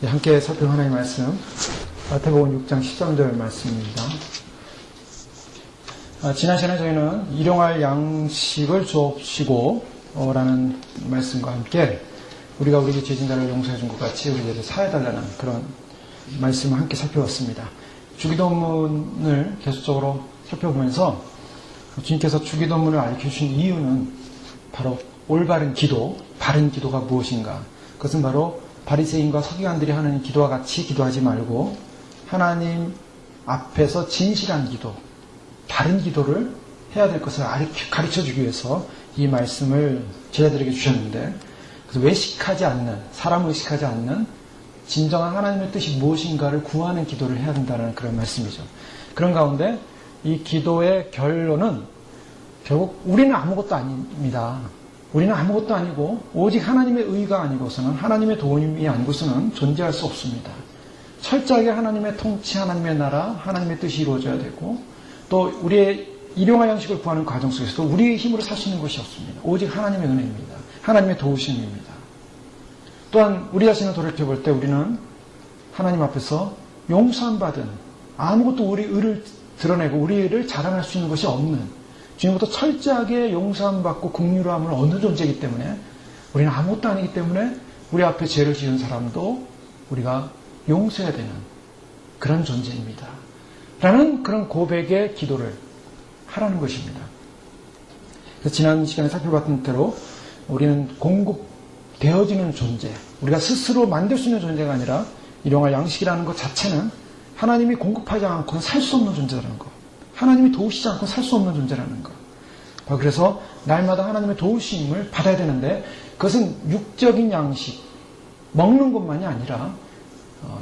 함께 살펴볼 하나님의 말씀, 마태복음 6장 13절 말씀입니다. 지난 시간에 저희는 일용할 양식을 주옵시고 라는 말씀과 함께 우리가 우리 죄진자를 용서해 준 것 같이 우리들을 사해달라는 그런 말씀을 함께 살펴봤습니다. 주기도문을 계속적으로 살펴보면서 주님께서 주기도문을 알려주신 이유는 바로 올바른 기도, 바른 기도가 무엇인가. 그것은 바로 바리새인과 서기관들이 하는 기도와 같이 기도하지 말고 하나님 앞에서 진실한 기도, 바른 기도를 해야 될 것을 가르쳐주기 위해서 이 말씀을 제자들에게 주셨는데, 그래서 외식하지 않는, 사람을 의식하지 않는 진정한 하나님의 뜻이 무엇인가를 구하는 기도를 해야 된다는 그런 말씀이죠. 그런 가운데 이 기도의 결론은 결국 우리는 아무것도 아닙니다. 우리는 아무것도 아니고 오직 하나님의 의가 아니고서는, 하나님의 도움이 아니고서는 존재할 수 없습니다. 철저하게 하나님의 통치, 하나님의 나라, 하나님의 뜻이 이루어져야 되고, 또 우리의 일용할 양식을 구하는 과정 속에서도 우리의 힘으로 살 수 있는 것이 없습니다. 오직 하나님의 은혜입니다. 하나님의 도우심입니다. 또한 우리 자신을 돌이켜볼 때 우리는 하나님 앞에서 용서함 받은, 아무것도 우리 의를 드러내고 우리를 자랑할 수 있는 것이 없는, 주님부터 철저하게 용서함 받고 긍휼함을 얻는 존재이기 때문에 우리는 아무것도 아니기 때문에 우리 앞에 죄를 지은 사람도 우리가 용서해야 되는 그런 존재입니다. 라는 그런 고백의 기도를 하라는 것입니다. 그래서 지난 시간에 살펴봤던 대로 우리는 공급되어지는 존재, 우리가 스스로 만들 수 있는 존재가 아니라 일용할 양식이라는 것 자체는 하나님이 공급하지 않고는 살 수 없는 존재라는 것, 하나님이 도우시지 않고 살 수 없는 존재라는 것. 그래서 날마다 하나님의 도우심을 받아야 되는데, 그것은 육적인 양식, 먹는 것만이 아니라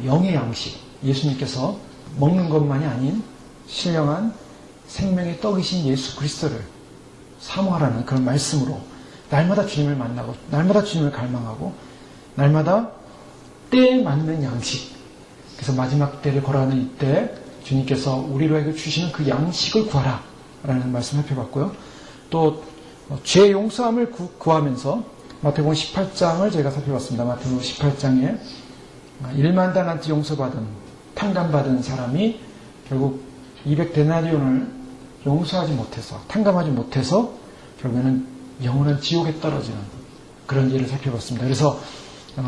영의 양식, 예수님께서 먹는 것만이 아닌 신령한 생명의 떡이신 예수 그리스도를 사모하라는 그런 말씀으로 날마다 주님을 만나고, 날마다 주님을 갈망하고, 날마다 때에 맞는 양식, 그래서 마지막 때를 걸어가는 이때 주님께서 우리로에게 주시는 그 양식을 구하라 라는 말씀을 살펴봤고요. 또 죄 용서함을 구하면서 마태복음 18장을 저희가 살펴봤습니다. 마태복음 18장에 1만 달란트 용서받은, 탕감받은 사람이 결국 200데나리온을 용서하지 못해서, 탕감하지 못해서 결국에는 영원한 지옥에 떨어지는 그런 일을 살펴봤습니다. 그래서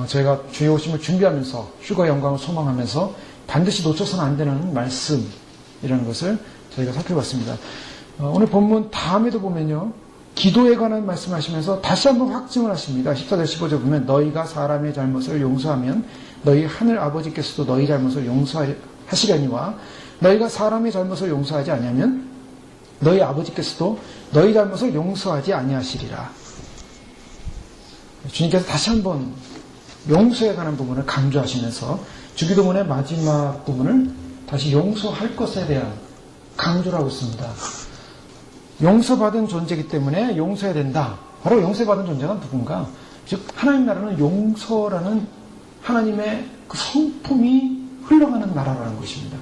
저희가 주의 오심을 준비하면서 휴거 영광을 소망하면서 반드시 놓쳐서는 안 되는 말씀이라는 것을 저희가 살펴봤습니다. 오늘 본문 다음에도 보면요, 기도에 관한 말씀하시면서 다시 한번 확증을 하십니다. 14절 15절 보면 너희가 사람의 잘못을 용서하면 너희 하늘 아버지께서도 너희 잘못을 용서하시려니와 너희가 사람의 잘못을 용서하지 아니하면 너희 아버지께서도 너희 잘못을 용서하지 아니하시리라. 주님께서 다시 한번 용서에 관한 부분을 강조하시면서 주기도문의 마지막 부분을 다시 용서할 것에 대한 강조를 하고 있습니다. 용서받은 존재이기 때문에 용서해야 된다. 바로 용서받은 존재가 누군가? 즉 하나님 나라는 용서라는 하나님의 그 성품이 흘러가는 나라라는 것입니다.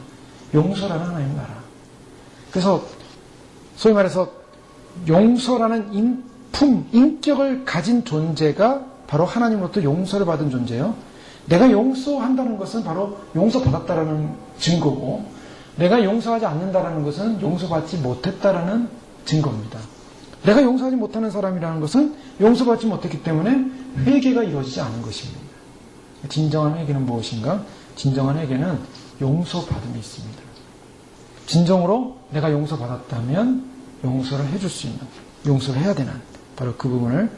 용서라는 하나님 나라. 그래서 소위 말해서 용서라는 인격을 가진 존재가 바로 하나님으로부터 용서를 받은 존재예요. 내가 용서한다는 것은 바로 용서받았다라는 증거고, 내가 용서하지 않는다라는 것은 용서받지 못했다라는 증거입니다. 내가 용서하지 못하는 사람이라는 것은 용서받지 못했기 때문에 회개가 이루어지지 않은 것입니다. 진정한 회개는 무엇인가? 진정한 회개는 용서받음이 있습니다. 진정으로 내가 용서받았다면 용서를 해줄 수 있는, 용서를 해야 되는 바로 그 부분을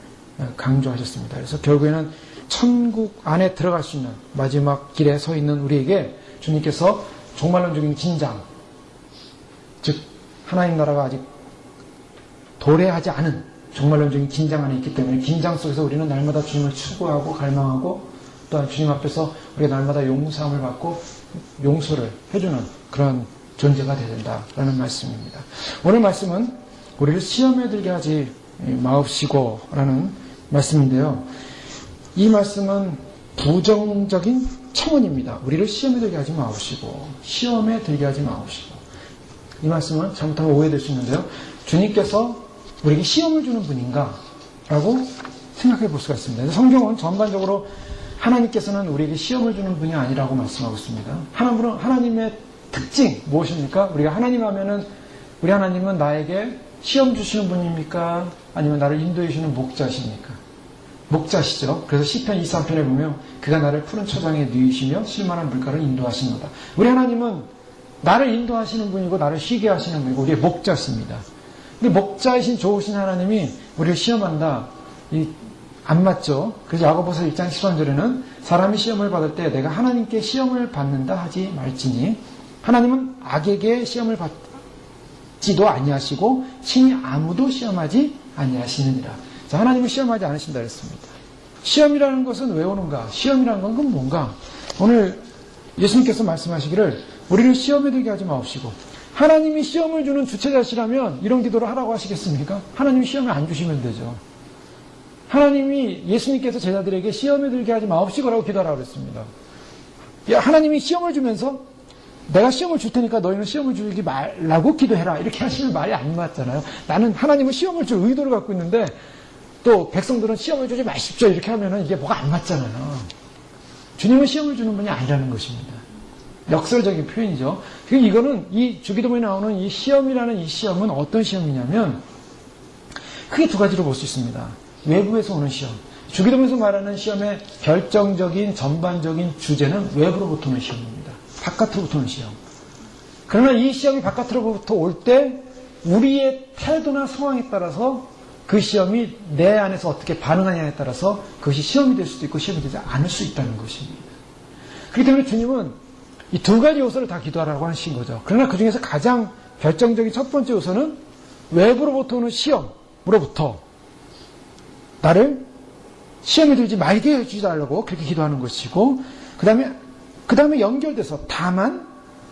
강조하셨습니다. 그래서 결국에는 천국 안에 들어갈 수 있는 마지막 길에 서 있는 우리에게 주님께서 종말론적인 진장, 즉 하나님 나라가 아직 도래하지 않은 종말론적인 긴장 안에 있기 때문에 긴장 속에서 우리는 날마다 주님을 추구하고 갈망하고, 또한 주님 앞에서 우리가 날마다 용서함을 받고 용서를 해주는 그런 존재가 되어야 된다라는 말씀입니다. 오늘 말씀은 우리를 시험에 들게 하지 마옵시고 라는 말씀인데요, 이 말씀은 부정적인 첨언입니다. 우리를 시험에 들게 하지 마옵시고, 시험에 들게 하지 마옵시고. 이 말씀은 잘못하면 오해될 수 있는데요, 주님께서 우리에게 시험을 주는 분인가? 라고 생각해 볼 수가 있습니다. 성경은 전반적으로 하나님께서는 우리에게 시험을 주는 분이 아니라고 말씀하고 있습니다. 하나님의 특징 무엇입니까? 우리가 하나님 하면은 우리 하나님은 나에게 시험 주시는 분입니까? 아니면 나를 인도해 주시는 목자십니까? 목자시죠. 그래서 시편 23편에 보면 그가 나를 푸른 초장에 누이시며 실만한 물가를 인도하시노다. 우리 하나님은 나를 인도하시는 분이고 나를 쉬게 하시는 분이고 우리의 목자십니다. 근데 목자이신 좋으신 하나님이 우리를 시험한다. 안 맞죠? 그래서 야고보서 1장 13절에는 사람이 시험을 받을 때 내가 하나님께 시험을 받는다 하지 말지니 하나님은 악에게 시험을 받지도 아니하시고 친히 아무도 시험하지 아니하시느니라. 자, 하나님은 시험하지 않으신다 했습니다. 시험이라는 것은 왜 오는가? 시험이라는 건 그건 뭔가? 오늘 예수님께서 말씀하시기를 우리를 시험에 들게 하지 마옵시고 하나님이 시험을 주는 주체자시라면 이런 기도를 하라고 하시겠습니까? 하나님이 시험을 안 주시면 되죠. 하나님이 예수님께서 제자들에게 시험에 들게 하지 마옵시고라고 기도하라고 그랬습니다. 하나님이 시험을 주면서 내가 시험을 줄 테니까 너희는 시험을 주지 말라고 기도해라. 이렇게 하시면 말이 안 맞잖아요. 나는 하나님은 시험을 줄 의도를 갖고 있는데 또 백성들은 시험을 주지 마십시오. 이렇게 하면은 이게 뭐가 안 맞잖아요. 주님은 시험을 주는 분이 아니라는 것입니다. 역설적인 표현이죠. 이거는 이 주기도문에 나오는 이 시험이라는 이 시험은 어떤 시험이냐면 크게 두 가지로 볼 수 있습니다. 외부에서 오는 시험. 주기도문에서 말하는 시험의 결정적인 전반적인 주제는 외부로부터 오는 시험입니다. 바깥으로부터 오는 시험. 그러나 이 시험이 바깥으로부터 올 때 우리의 태도나 상황에 따라서 그 시험이 내 안에서 어떻게 반응하냐에 따라서 그것이 시험이 될 수도 있고 시험이 되지 않을 수 있다는 것입니다. 그렇기 때문에 주님은 이 두 가지 요소를 다 기도하라고 하신 거죠. 그러나 그 중에서 가장 결정적인 첫 번째 요소는 외부로부터 오는 시험으로부터 나를 시험에 들지 말게 해주달라고 그렇게 기도하는 것이고 그 다음에 연결돼서 다만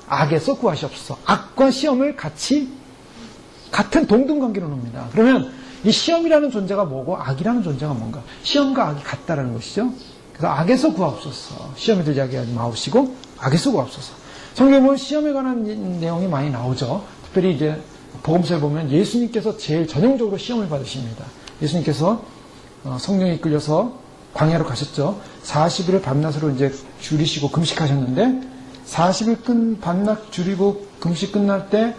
악에서 구하시옵소서. 악과 시험을 같은 동등관계로 놓습니다. 그러면 이 시험이라는 존재가 뭐고 악이라는 존재가 뭔가? 시험과 악이 같다라는 것이죠. 그래서 악에서 구하옵소서. 시험에 들지 하지 마옵시고 악에서 구하옵소서. 성경에 보면 시험에 관한 내용이 많이 나오죠. 특별히 이제 복음서에 보면 예수님께서 제일 전형적으로 시험을 받으십니다. 예수님께서 성령에 이끌려서 광야로 가셨죠. 40일을 밤낮으로 이제 줄이시고 금식하셨는데 40일 밤낮 줄이고 금식 끝날 때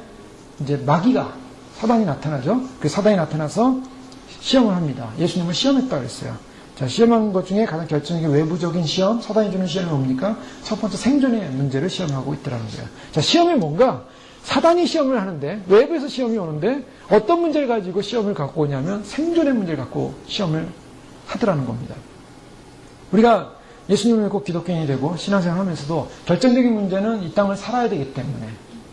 이제 마귀가 사단이 나타나죠. 그 사단이 나타나서 시험을 합니다. 예수님을 시험했다 그랬어요. 자, 시험한 것 중에 가장 결정적인 외부적인 시험, 사단이 주는 시험이 뭡니까? 첫 번째 생존의 문제를 시험하고 있더라는 거예요. 자, 시험이 뭔가? 사단이 시험을 하는데 외부에서 시험이 오는데 어떤 문제를 가지고 시험을 갖고 오냐면 생존의 문제를 갖고 시험을 하더라는 겁니다. 우리가 예수님을 믿고 기독교인이 되고 신앙생활 하면서도 결정적인 문제는 이 땅을 살아야 되기 때문에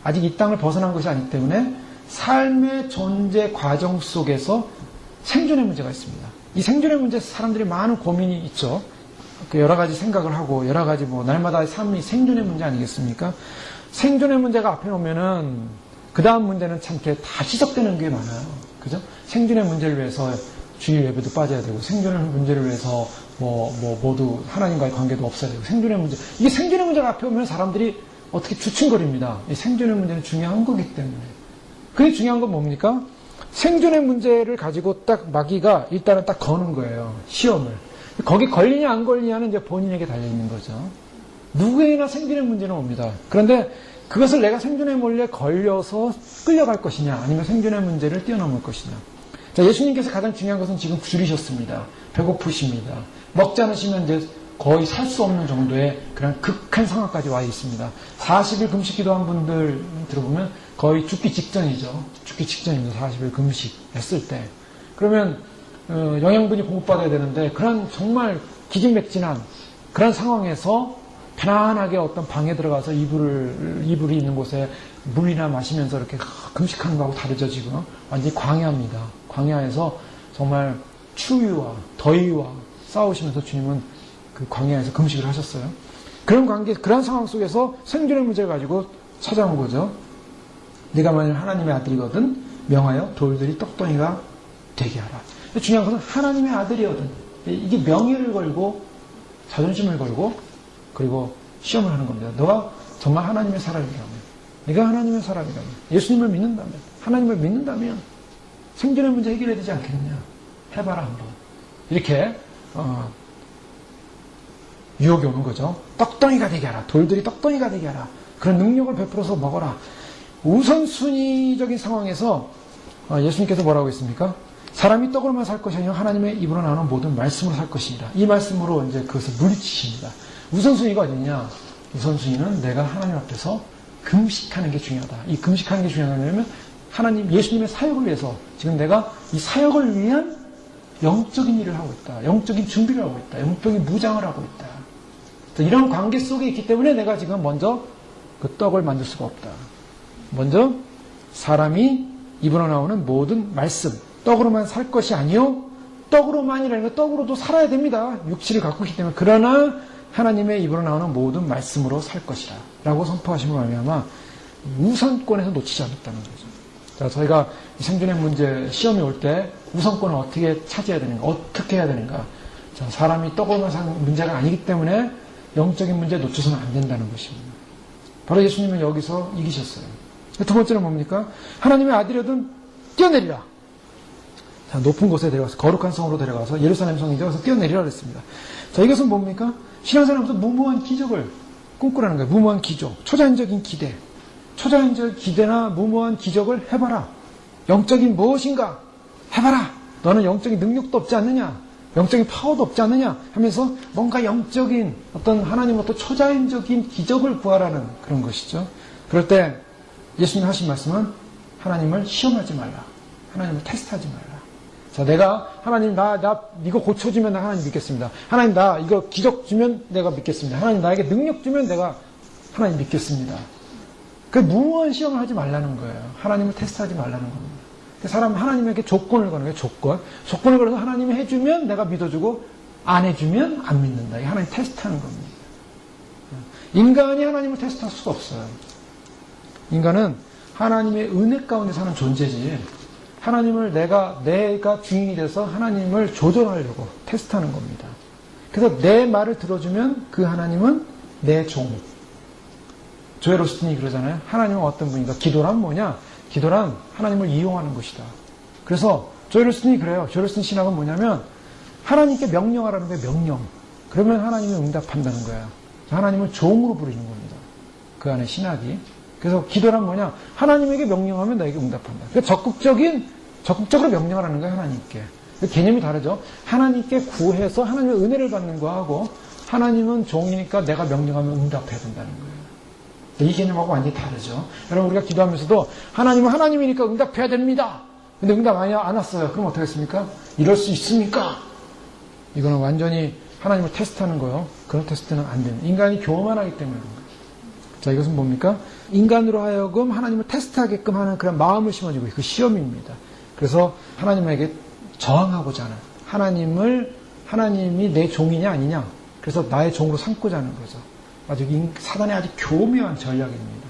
아직 이 땅을 벗어난 것이 아니기 때문에 삶의 존재 과정 속에서 생존의 문제가 있습니다. 이 생존의 문제에서 사람들이 많은 고민이 있죠. 여러 가지 생각을 하고 여러 가지 날마다의 삶이 생존의 문제 아니겠습니까? 생존의 문제가 앞에 오면은 그 다음 문제는 참 이렇게 다 시작되는 게 많아요. 그죠? 생존의 문제를 위해서 주일 예배도 빠져야 되고 생존의 문제를 위해서 모두 하나님과의 관계도 없어야 되고 생존의 문제. 이게 생존의 문제가 앞에 오면 사람들이 어떻게 주춤거립니다. 이 생존의 문제는 중요한 거기 때문에. 그게 중요한 건 뭡니까? 생존의 문제를 가지고 딱 마귀가 일단은 딱 거는 거예요. 시험을. 거기 걸리냐 안 걸리냐는 이제 본인에게 달려있는 거죠. 누구에게나 생존의 문제는 옵니다. 그런데 그것을 내가 생존의 몰래 걸려서 끌려갈 것이냐 아니면 생존의 문제를 뛰어넘을 것이냐. 자, 예수님께서 가장 중요한 것은 지금 줄이셨습니다. 배고프십니다. 먹지 않으시면 이제 거의 살 수 없는 정도의 그런 극한 상황까지 와 있습니다. 40일 금식 기도한 분들 들어보면 거의 죽기 직전이죠. 죽기 직전입니다. 40일 금식했을 때. 그러면 영양분이 공급받아야 되는데 그런 정말 기진맥진한 그런 상황에서 편안하게 어떤 방에 들어가서 이불이 있는 곳에 물이나 마시면서 이렇게 금식하는 거하고 다르죠, 지금. 완전히 광야입니다. 광야에서 정말 추위와 더위와 싸우시면서 주님은 그 광야에서 금식을 하셨어요. 그런 상황 속에서 생존의 문제를 가지고 찾아온 거죠. 네가 만일 하나님의 아들이거든 명하여 돌들이 떡덩이가 되게 하라. 중요한 것은 하나님의 아들이거든. 이게 명예를 걸고 자존심을 걸고 그리고 시험을 하는 겁니다. 너가 정말 하나님의 사람이라면, 네가 하나님의 사람이라면, 예수님을 믿는다면, 하나님을 믿는다면 생존의 문제 해결해야 되지 않겠느냐. 해봐라 한번. 이렇게 유혹이 오는 거죠. 떡덩이가 되게 하라. 돌들이 떡덩이가 되게 하라. 그런 능력을 베풀어서 먹어라. 우선순위적인 상황에서 예수님께서 뭐라고 했습니까? 사람이 떡으로만 살 것이 아니라 하나님의 입으로 나오는 모든 말씀으로 살 것이니라. 이 말씀으로 이제 그것을 물리치십니다. 우선순위가 어디냐? 우선순위는 내가 하나님 앞에서 금식하는 게 중요하다. 이 금식하는 게 중요하냐면 하나님, 예수님의 사역을 위해서 지금 내가 이 사역을 위한 영적인 일을 하고 있다. 영적인 준비를 하고 있다. 영적인 무장을 하고 있다. 이런 관계 속에 있기 때문에 내가 지금 먼저 그 떡을 만들 수가 없다. 먼저 사람이 입으로 나오는 모든 말씀, 떡으로만 살 것이 아니요 떡으로만이라는 건 떡으로도 살아야 됩니다. 육체를 갖고 있기 때문에. 그러나 하나님의 입으로 나오는 모든 말씀으로 살 것이라 라고 선포하심으로 말미암아 우선권에서 놓치지 않았다는 거죠. 자, 저희가 생존의 문제 시험이 올 때 우선권을 어떻게 차지해야 되는가, 어떻게 해야 되는가. 자, 사람이 떡으로만 사는 문제가 아니기 때문에 영적인 문제에 놓쳐서는 안 된다는 것입니다. 바로 예수님은 여기서 이기셨어요. 두 번째는 뭡니까? 하나님의 아들이거든 뛰어내리라. 자, 높은 곳에 데려가서 거룩한 성으로 데려가서 예루살렘 성이죠. 그래서 뛰어내리라 그랬습니다. 자, 이것은 뭡니까? 신앙생활에서 무모한 기적을 꿈꾸라는 거예요. 무모한 기적, 초자연적인 기대. 초자연적 기대나 무모한 기적을 해봐라. 영적인 무엇인가 해봐라. 너는 영적인 능력도 없지 않느냐? 영적인 파워도 없지 않느냐? 하면서 뭔가 영적인 어떤 하나님으로부터 초자연적인 기적을 구하라는 그런 것이죠. 그럴 때 예수님 하신 말씀은 하나님을 시험하지 말라. 하나님을 테스트하지 말라. 자, 내가 하나님 나 이거 고쳐주면 나 하나님 믿겠습니다. 하나님 나 이거 기적 주면 내가 믿겠습니다. 하나님 나에게 능력 주면 내가 하나님 믿겠습니다. 그 무모한 시험을 하지 말라는 거예요. 하나님을 테스트하지 말라는 겁니다. 사람은 하나님에게 조건을 거는 거예요. 조건을 걸어서 하나님이 해주면 내가 믿어주고 안 해주면 안 믿는다. 이게 하나님 테스트하는 겁니다. 인간이 하나님을 테스트할 수가 없어요. 인간은 하나님의 은혜 가운데 사는 존재지 하나님을 내가 주인이 돼서 하나님을 조절하려고 테스트하는 겁니다. 그래서 내 말을 들어주면 그 하나님은 내 종. 조엘 오스틴이 그러잖아요. 하나님은 어떤 분인가? 기도란 뭐냐? 기도란 하나님을 이용하는 것이다. 그래서 조엘 오스틴이 그래요. 조엘 오스틴 신학은 뭐냐면 하나님께 명령하라는 거예요. 명령. 그러면 하나님이 응답한다는 거예요. 하나님을 종으로 부르는 겁니다. 그 안에 신학이. 그래서 기도란 뭐냐? 하나님에게 명령하면 나에게 응답한다. 그러니까 적극적으로 명령을 하는 거예요. 하나님께. 개념이 다르죠. 하나님께 구해서 하나님의 은혜를 받는 거하고 하나님은 종이니까 내가 명령하면 응답해야 된다는 거예요. 이 개념하고 완전히 다르죠. 여러분 우리가 기도하면서도 하나님은 하나님이니까 응답해야 됩니다. 근데 응답 안 왔어요. 그럼 어떻게 했습니까? 이럴 수 있습니까? 이거는 완전히 하나님을 테스트하는 거예요. 그런 테스트는 안 됩니다. 인간이 교만하기 때문에 그런 거예요. 자, 이것은 뭡니까? 인간으로 하여금 하나님을 테스트하게끔 하는 그런 마음을 심어주고 그 시험입니다. 그래서 하나님에게 저항하고자 하는 하나님이 내 종이냐 아니냐. 그래서 나의 종으로 삼고자 하는 거죠. 아주 사단의 아주 교묘한 전략입니다.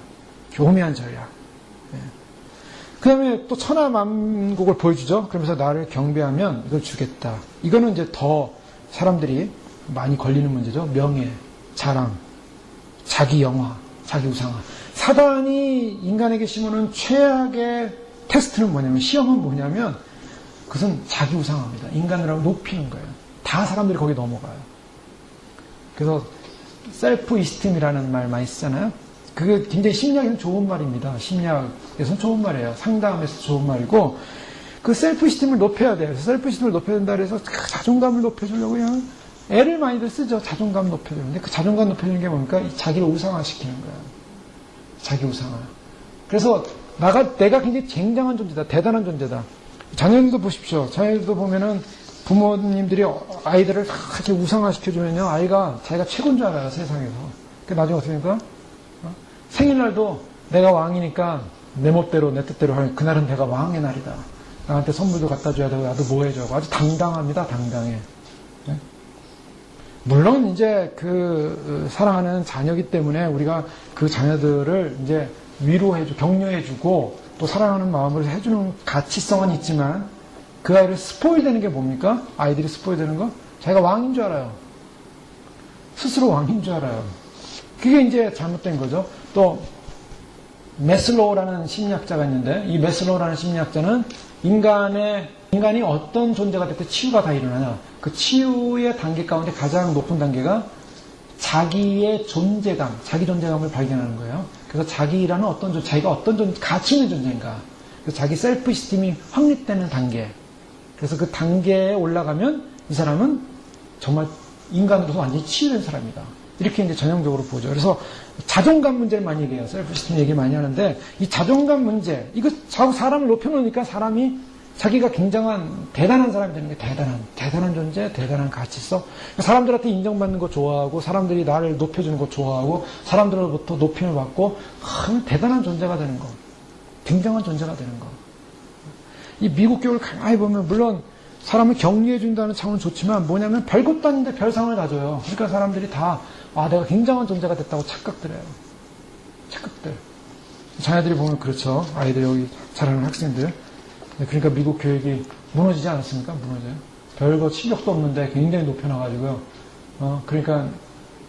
교묘한 전략. 네. 그 다음에 또 천하만국을 보여주죠. 그러면서 나를 경배하면 이걸 주겠다. 이거는 이제 더 사람들이 많이 걸리는 문제죠. 명예, 자랑, 자기 영화, 자기 우상화. 사단이 인간에게 심어놓은 최악의 테스트는 뭐냐면, 시험은 뭐냐면, 그것은 자기 우상화입니다. 인간을 높이는 거예요. 다 사람들이 거기에 넘어가요. 그래서 셀프 이스템이라는 말 많이 쓰잖아요. 그게 굉장히 심리학에서는 좋은 말입니다. 심리학에서는 좋은 말이에요. 상담에서 좋은 말이고, 그 셀프 이스템을 높여야 돼요. 셀프 이스템을 높여야 된다 그래서 자존감을 높여주려고 그냥 애를 많이들 쓰죠. 자존감 높여주는데 그 자존감 높여주는 게 뭡니까? 자기를 우상화시키는 거예요. 자기 우상화. 그래서 내가 굉장히 쟁쟁한 존재다. 대단한 존재다. 자녀들도 보십시오. 자녀들도 보면은 부모님들이 아이들을 이렇게 우상화시켜주면요. 아이가 자기가 최고인 줄 알아요. 세상에서. 그 나중에 어떻게 됩니까? 생일날도 내가 왕이니까 내 멋대로 내 뜻대로 하는 그날은 내가 왕의 날이다. 나한테 선물도 갖다 줘야 되고 나도 뭐 해줘. 아주 당당합니다. 당당해. 네? 물론 이제 사랑하는 자녀이기 때문에 우리가 그 자녀들을 이제 위로해주고 격려해주고 또 사랑하는 마음으로 해주는 가치성은 있지만 그 아이를 스포일 되는 게 뭡니까? 아이들이 스포일 되는 거? 자기가 왕인 줄 알아요. 스스로 왕인 줄 알아요. 그게 이제 잘못된 거죠. 또 메슬로우라는 심리학자가 있는데 이 메슬로우라는 심리학자는 인간이 어떤 존재가 될 때 치유가 다 일어나냐. 그 치유의 단계 가운데 가장 높은 단계가 자기의 존재감, 자기 존재감을 발견하는 거예요. 그래서 자기라는 자기가 어떤 가치 있는 존재인가. 그래서 자기 셀프 시스템이 확립되는 단계. 그래서 그 단계에 올라가면 이 사람은 정말 인간으로서 완전히 치유된 사람이다. 이렇게 이제 전형적으로 보죠. 그래서 자존감 문제를 많이 얘기해요. 셀프 시스템 얘기 많이 하는데 이 자존감 문제, 이거 자꾸 사람을 높여놓으니까 사람이 자기가 굉장한 대단한 사람이 되는 게 대단한 존재, 대단한 가치성. 사람들한테 인정받는 거 좋아하고 사람들이 나를 높여주는 거 좋아하고 사람들로부터 높임을 받고 대단한 존재가 되는 거. 굉장한 존재가 되는 거. 이 미국 교육을 가만히 보면 물론 사람을 격려해 준다는 차원은 좋지만 뭐냐면 별것도 아닌데 별상을 다 줘요. 그러니까 사람들이 다 내가 굉장한 존재가 됐다고 착각들 해요. 착각들. 자녀들이 보면 그렇죠. 아이들 여기 잘하는 학생들. 그러니까 미국 교육이 무너지지 않았습니까? 무너져요. 별거 실력도 없는데 굉장히 높여놔가지고요. 그러니까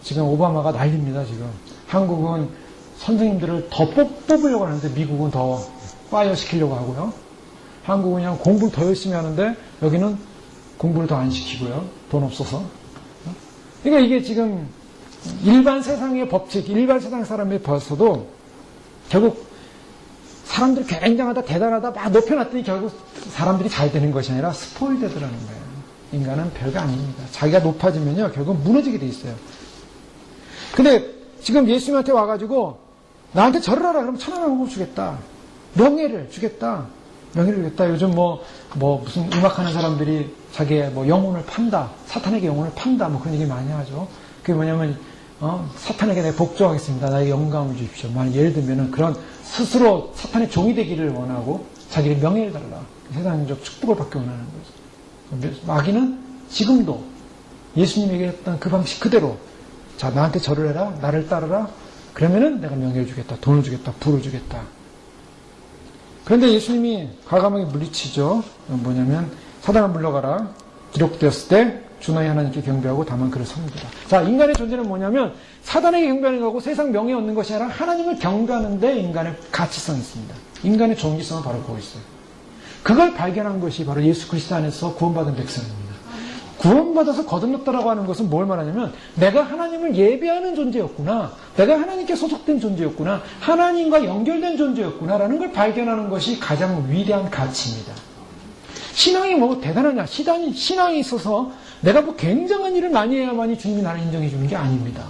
지금 오바마가 난립니다, 지금. 한국은 선생님들을 더 뽑으려고 하는데 미국은 더 파이어 시키려고 하고요. 한국은 그냥 공부를 더 열심히 하는데 여기는 공부를 더 안 시키고요. 돈 없어서. 그러니까 이게 지금 일반 세상의 법칙, 일반 세상 사람이 봤어도 결국 사람들이 굉장하다, 대단하다 막 높여놨더니 결국 사람들이 잘 되는 것이 아니라 스포일 되더라는 거예요. 인간은 별거 아닙니다. 자기가 높아지면요 결국 무너지게 돼 있어요. 근데 지금 예수님한테 와가지고 나한테 절을 하라 그러면 1,000원을 주겠다. 명예를 주겠다. 요즘 무슨 음악하는 사람들이 자기의 영혼을 판다. 사탄에게 영혼을 판다. 그런 얘기 많이 하죠. 그게 뭐냐면, 사탄에게 내가 복종하겠습니다. 나에게 영감을 주십시오. 만약 예를 들면은 그런 스스로 사탄의 종이 되기를 원하고 자기의 명예를 달라. 세상적 축복을 받기 원하는 거죠. 마귀는 지금도 예수님이 얘기했던 그 방식 그대로 자, 나한테 절을 해라. 나를 따르라. 그러면은 내가 명예를 주겠다. 돈을 주겠다. 부를 주겠다. 그런데 예수님이 과감하게 물리치죠. 뭐냐면 사단아 물러가라. 기록되었을 때 주 너희 하나님께 경배하고 다만 그를 섬기라. 자, 인간의 존재는 뭐냐면 사단에게 경배하는 거고 세상 명예 얻는 것이 아니라 하나님을 경배하는데 인간의 가치성이 있습니다. 인간의 존귀성은 바로 거기 있어요. 그걸 발견한 것이 바로 예수 그리스도 안에서 구원받은 백성입니다. 구원받아서 거듭났다라고 하는 것은 뭘 말하냐면 내가 하나님을 예배하는 존재였구나. 내가 하나님께 소속된 존재였구나. 하나님과 연결된 존재였구나라는 걸 발견하는 것이 가장 위대한 가치입니다. 신앙이 대단하냐. 신앙이 있어서 내가 굉장한 일을 많이 해야만이 주님이 나를 인정해 주는 게 아닙니다.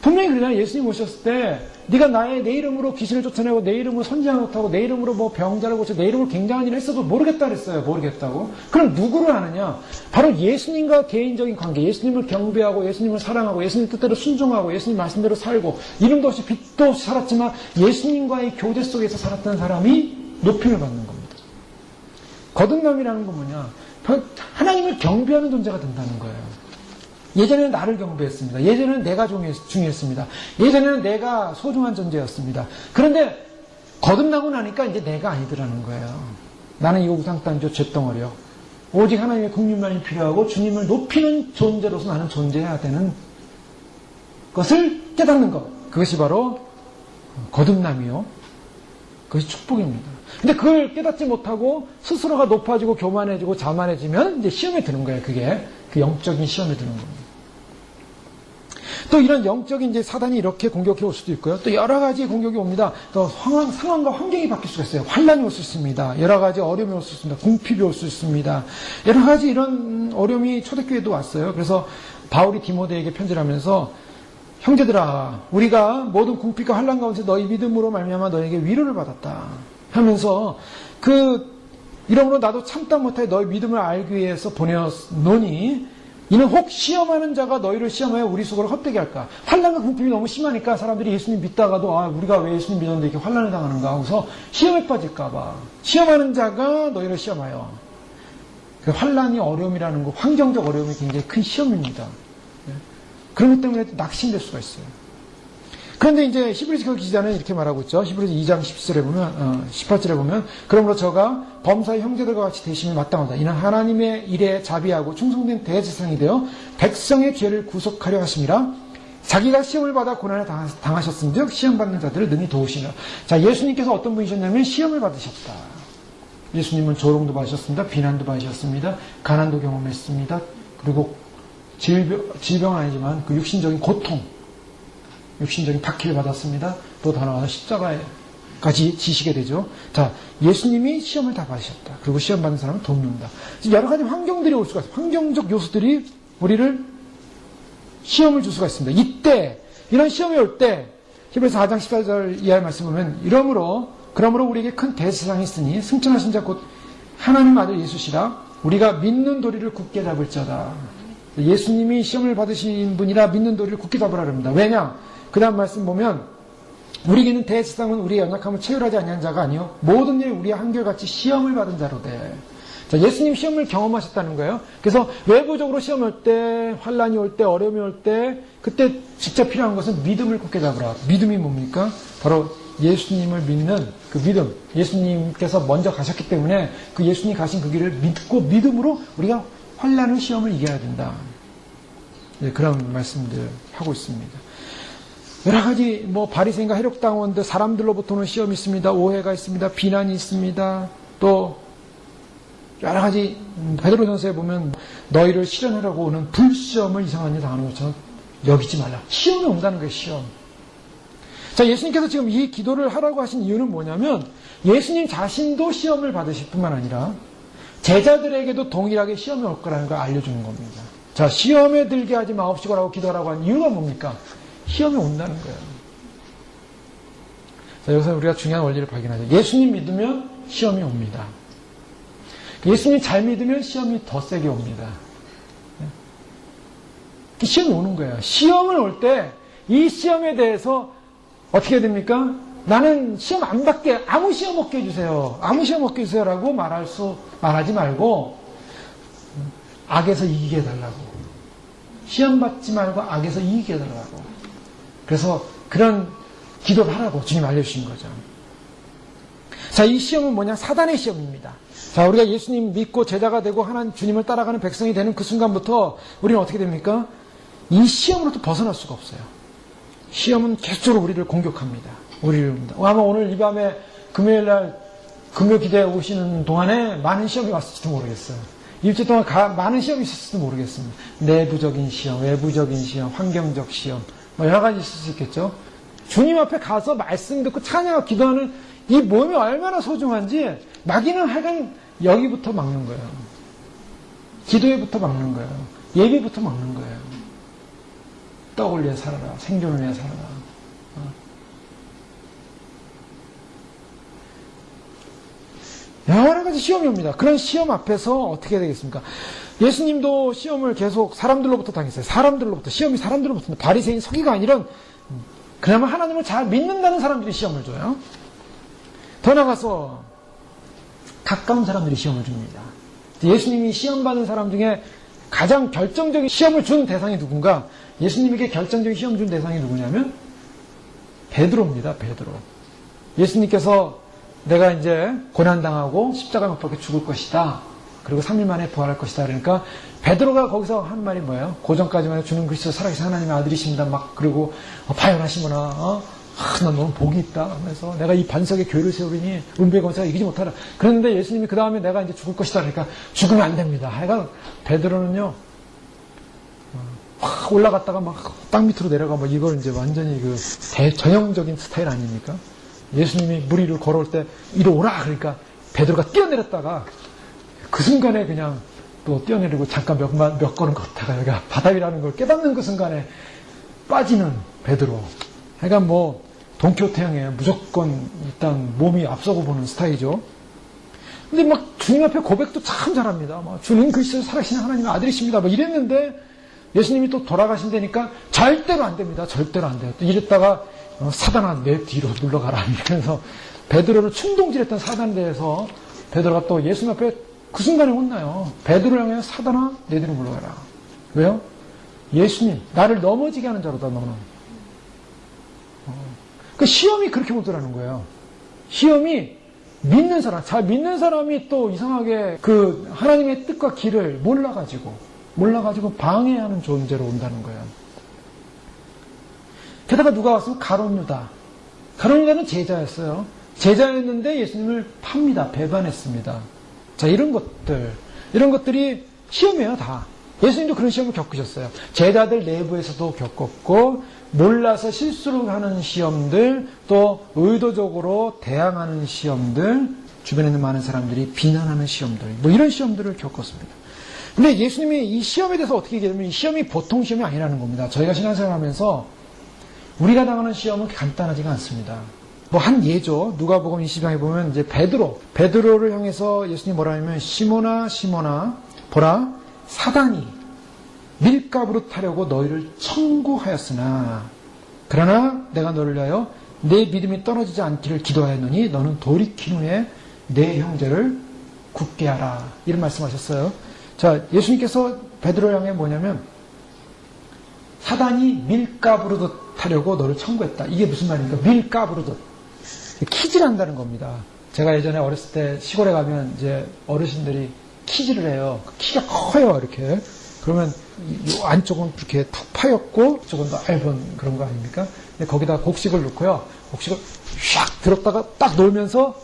분명히 그러잖아요. 예수님 오셨을 때 네가 내 이름으로 귀신을 쫓아내고 내 이름으로 선지자를 못하고 내 이름으로 병자를 고쳐 내 이름으로 굉장한 일을 했어도 모르겠다 그랬어요. 모르겠다고. 그럼 누구를 하느냐? 바로 예수님과 개인적인 관계, 예수님을 경배하고 예수님을 사랑하고 예수님 뜻대로 순종하고 예수님 말씀대로 살고 이름도 없이 빛도 없이 살았지만 예수님과의 교제 속에서 살았던 사람이 높임을 받는 겁니다. 거듭남이라는 건 뭐냐? 하나님을 경배하는 존재가 된다는 거예요. 예전에는 나를 경배했습니다. 예전에는 내가 중요했습니다. 예전에는 내가 소중한 존재였습니다. 그런데 거듭나고 나니까 이제 내가 아니더라는 거예요. 나는 이 우상 땅저 쇳덩어리요. 오직 하나님의 국민만이 필요하고 주님을 높이는 존재로서 나는 존재해야 되는 것을 깨닫는 것. 그것이 바로 거듭남이요. 그것이 축복입니다. 근데 그걸 깨닫지 못하고 스스로가 높아지고 교만해지고 자만해지면 이제 시험에 드는 거예요. 그게 그 영적인 시험에 드는 겁니다. 또 이런 영적인 이제 사단이 이렇게 공격해 올 수도 있고요. 또 여러 가지 공격이 옵니다. 또 상황과 환경이 바뀔 수가 있어요. 환란이 올 수 있습니다. 여러 가지 어려움이 올 수 있습니다. 궁핍이 올 수 있습니다. 여러 가지 이런 어려움이 초대교회도 왔어요. 그래서 바울이 디모데에게 편지를 하면서 형제들아, 우리가 모든 궁핍과 환란 가운데 너희 믿음으로 말미암아 너에게 위로를 받았다 하면서 이러므로 나도 참다 못해 너희 믿음을 알기 위해서 보내었노니 이는 혹 시험하는 자가 너희를 시험하여 우리 속으로 헛되게 할까. 환란과 궁핍이 너무 심하니까 사람들이 예수님 믿다가도 우리가 왜 예수님 믿었는데 이렇게 환란을 당하는가 하고서 시험에 빠질까 봐. 시험하는 자가 너희를 시험하여. 그 환란이 어려움이라는 거, 환경적 어려움이 굉장히 큰 시험입니다. 그런 것 때문에 낙심될 수가 있어요. 그런데 이제 히브리서 기자는 이렇게 말하고 있죠. 히브리서 2장 18절에 보면 그러므로 저가 범사의 형제들과 같이 대심이 마땅하다. 이는 하나님의 일에 자비하고 충성된 대제사장이 되어 백성의 죄를 구속하려 하심이라. 자기가 시험을 받아 고난을 당하셨은 즉 시험받는 자들을 능히 도우시라. 자, 예수님께서 어떤 분이셨냐면 시험을 받으셨다. 예수님은 조롱도 받으셨습니다. 비난도 받으셨습니다. 가난도 경험했습니다. 그리고 질병은 아니지만 그 육신적인 고통, 육신적인 박해를 받았습니다. 또 더 나아가서 십자가까지 지시게 되죠. 자, 예수님이 시험을 다 받으셨다. 그리고 시험 받는 사람은 돕는다. 여러 가지 환경들이 올 수가 있어요. 환경적 요소들이 우리를 시험을 줄 수가 있습니다. 이때, 이런 시험이 올 때, 히브리서 4장 14절 이하의 말씀을 보면, 그러므로 우리에게 큰 대세상이 있으니, 승천하신 자 곧 하나님 아들 예수시라, 우리가 믿는 도리를 굳게 잡을지어다. 예수님이 시험을 받으신 분이라 믿는 도리를 굳게 잡으라 합니다. 왜냐? 그 다음 말씀 보면, 우리에게는 대세상은 우리의 연약함을 체휼하지 아니한 자가 아니요 모든 일 우리의 한결같이 시험을 받은 자로되. 자, 예수님 시험을 경험하셨다는 거예요. 그래서 외부적으로 시험이 올 때, 환란이 올 때, 어려움이 올 때, 그때 진짜 필요한 것은 믿음을 굳게 잡으라. 믿음이 뭡니까? 바로 예수님을 믿는 그 믿음. 예수님께서 먼저 가셨기 때문에 그 예수님이 가신 그 길을 믿고 믿음으로 우리가 환란을 시험을 이겨야 된다. 네, 그런 말씀들 하고 있습니다. 여러 가지 바리새인과 해력당원들 사람들로부터는 시험이 있습니다. 오해가 있습니다. 비난이 있습니다. 또 여러 가지 베드로전서에 보면 너희를 실현하려고 오는 불시험을 이상한 일 당하는 것처럼 여기지 말라. 시험이 온다는 거예요. 시험. 자, 예수님께서 지금 이 기도를 하라고 하신 이유는 뭐냐면 예수님 자신도 시험을 받으실 뿐만 아니라 제자들에게도 동일하게 시험이 올 거라는 걸 알려주는 겁니다. 자, 시험에 들게 하지 마옵시고라고 기도하라고 한 이유가 뭡니까? 시험이 온다는 거예요. 자, 여기서 우리가 중요한 원리를 발견하죠. 예수님 믿으면 시험이 옵니다. 예수님 잘 믿으면 시험이 더 세게 옵니다. 시험이 오는 거예요. 시험을 올 때 이 시험에 대해서 어떻게 됩니까? 나는 시험 안 받게, 아무 시험 없게 해주세요. 아무 시험 없게 해주세요. 라고 말하지 말고, 악에서 이기게 해달라고. 시험 받지 말고 악에서 이기게 해달라고. 그래서 그런 기도를 하라고 주님 알려주신 거죠. 자, 이 시험은 뭐냐? 사단의 시험입니다. 자, 우리가 예수님 믿고 제자가 되고 하나님 주님을 따라가는 백성이 되는 그 순간부터 우리는 어떻게 됩니까? 이 시험으로부터 벗어날 수가 없어요. 시험은 계속적으로 우리를 공격합니다. 아마 오늘 이 밤에 금요일날 금요 기대에 오시는 동안에 많은 시험이 왔을지도 모르겠어요. 일주일 동안 많은 시험이 있었을지도 모르겠습니다. 내부적인 시험, 외부적인 시험, 환경적 시험, 여러 가지 있을 수 있겠죠. 주님 앞에 가서 말씀 듣고 찬양하고 기도하는 이 몸이 얼마나 소중한지 마귀는 하여간 여기부터 막는 거예요. 기도에부터 막는 거예요. 예배부터 막는 거예요. 떡을 위해 살아라. 생존을 위해 살아라. 여러 가지 시험이 옵니다. 그런 시험 앞에서 어떻게 되겠습니까? 예수님도 시험을 계속 사람들로부터 당했어요. 시험이 사람들로부터. 바리새인 서기가 아니라 그나마 하나님을 잘 믿는다는 사람들이 시험을 줘요. 더 나가서 가까운 사람들이 시험을 줍니다. 예수님이 시험받은 사람 중에 가장 결정적인 시험을 준 대상이 누군가? 예수님에게 결정적인 시험 준 대상이 누구냐면 베드로입니다. 베드로. 예수님께서 내가 이제 고난당하고 십자가 못 박혀 죽을 것이다. 그리고 3일 만에 부활할 것이다. 그러니까 베드로가 거기서 한 말이 뭐예요? 고전까지만 주는 그리스도 살아계신 하나님의 아들이십니다. 막 그리고 파연하시구나. 난 너무 복이 있다. 하면서 내가 이 반석에 교회를 세우리니 은배 권세가 이기지 못하라. 그런데 예수님이 그 다음에 내가 이제 죽을 것이다. 그러니까 죽으면 안 됩니다. 하여간 베드로는요 확 올라갔다가 막 땅 밑으로 내려가 뭐 이걸 이제 완전히 그 대전형적인 스타일 아닙니까? 예수님이 물 위로 걸어올 때 이리 오라 그러니까 베드로가 뛰어내렸다가 그 순간에 그냥 또 뛰어내리고 잠깐 몇 걸음 걷다가 여기가 바닥이라는 걸 깨닫는 그 순간에 빠지는 베드로. 그러니까 뭐 돈키호테형이에요. 무조건 일단 몸이 앞서고 보는 스타일이죠. 근데 막 주님 앞에 고백도 참 잘합니다. 막 주님 그리스도 살아계신 하나님의 아들이십니다. 막 이랬는데 예수님이 또 돌아가신다니까 절대로 안 됩니다. 절대로 안 돼요. 또 이랬다가 사단아 내 뒤로 물러가라 이러면서 베드로를 충동질했던 사단에 대해서 베드로가 또 예수님 앞에 그 순간에 혼나요. 베드로 향해 사단아 내 뒤로 물러가라. 왜요? 예수님 나를 넘어지게 하는 자로다 너는. 그 시험이 그렇게 오더라는 거예요. 시험이 믿는 사람, 잘 믿는 사람이 또 이상하게 그 하나님의 뜻과 길을 몰라가지고 방해하는 존재로 온다는 거예요. 게다가 누가 왔으면 가룟유다. 가룟유다는 제자였어요. 제자였는데 예수님을 팝니다. 배반했습니다. 자, 이런 것들이 시험이에요, 다. 예수님도 그런 시험을 겪으셨어요. 제자들 내부에서도 겪었고, 몰라서 실수를 하는 시험들, 또 의도적으로 대항하는 시험들, 주변에 있는 많은 사람들이 비난하는 시험들, 뭐 이런 시험들을 겪었습니다. 근데 예수님이 이 시험에 대해서 어떻게 얘기하면 이 시험이 보통 시험이 아니라는 겁니다. 저희가 신앙생활 하면서 우리가 당하는 시험은 간단하지가 않습니다. 뭐 한 예죠. 누가복음 20장에 보면 이제 베드로를 향해서 예수님이 뭐라 하냐면 시몬아 시몬아 보라 사단이 밀가부로 타려고 너희를 청구하였으나 그러나 내가 너를 위하여 내 믿음이 떨어지지 않기를 기도하였노니 너는 돌이킨 후에 내 형제를 굳게 하라. 이런 말씀하셨어요. 자, 예수님께서 베드로를 향해 뭐냐면 사단이 밀가부르듯 하려고 너를 청구했다. 이게 무슨 말입니까? 밀가부르듯. 키질 한다는 겁니다. 제가 예전에 어렸을 때 시골에 가면 이제 어르신들이 키질을 해요. 키가 커요, 이렇게. 그러면 이 안쪽은 그렇게 푹 파였고, 이쪽은 넓은 그런 거 아닙니까? 근데 거기다 곡식을 넣고요. 곡식을 샥 들었다가 딱 놓으면서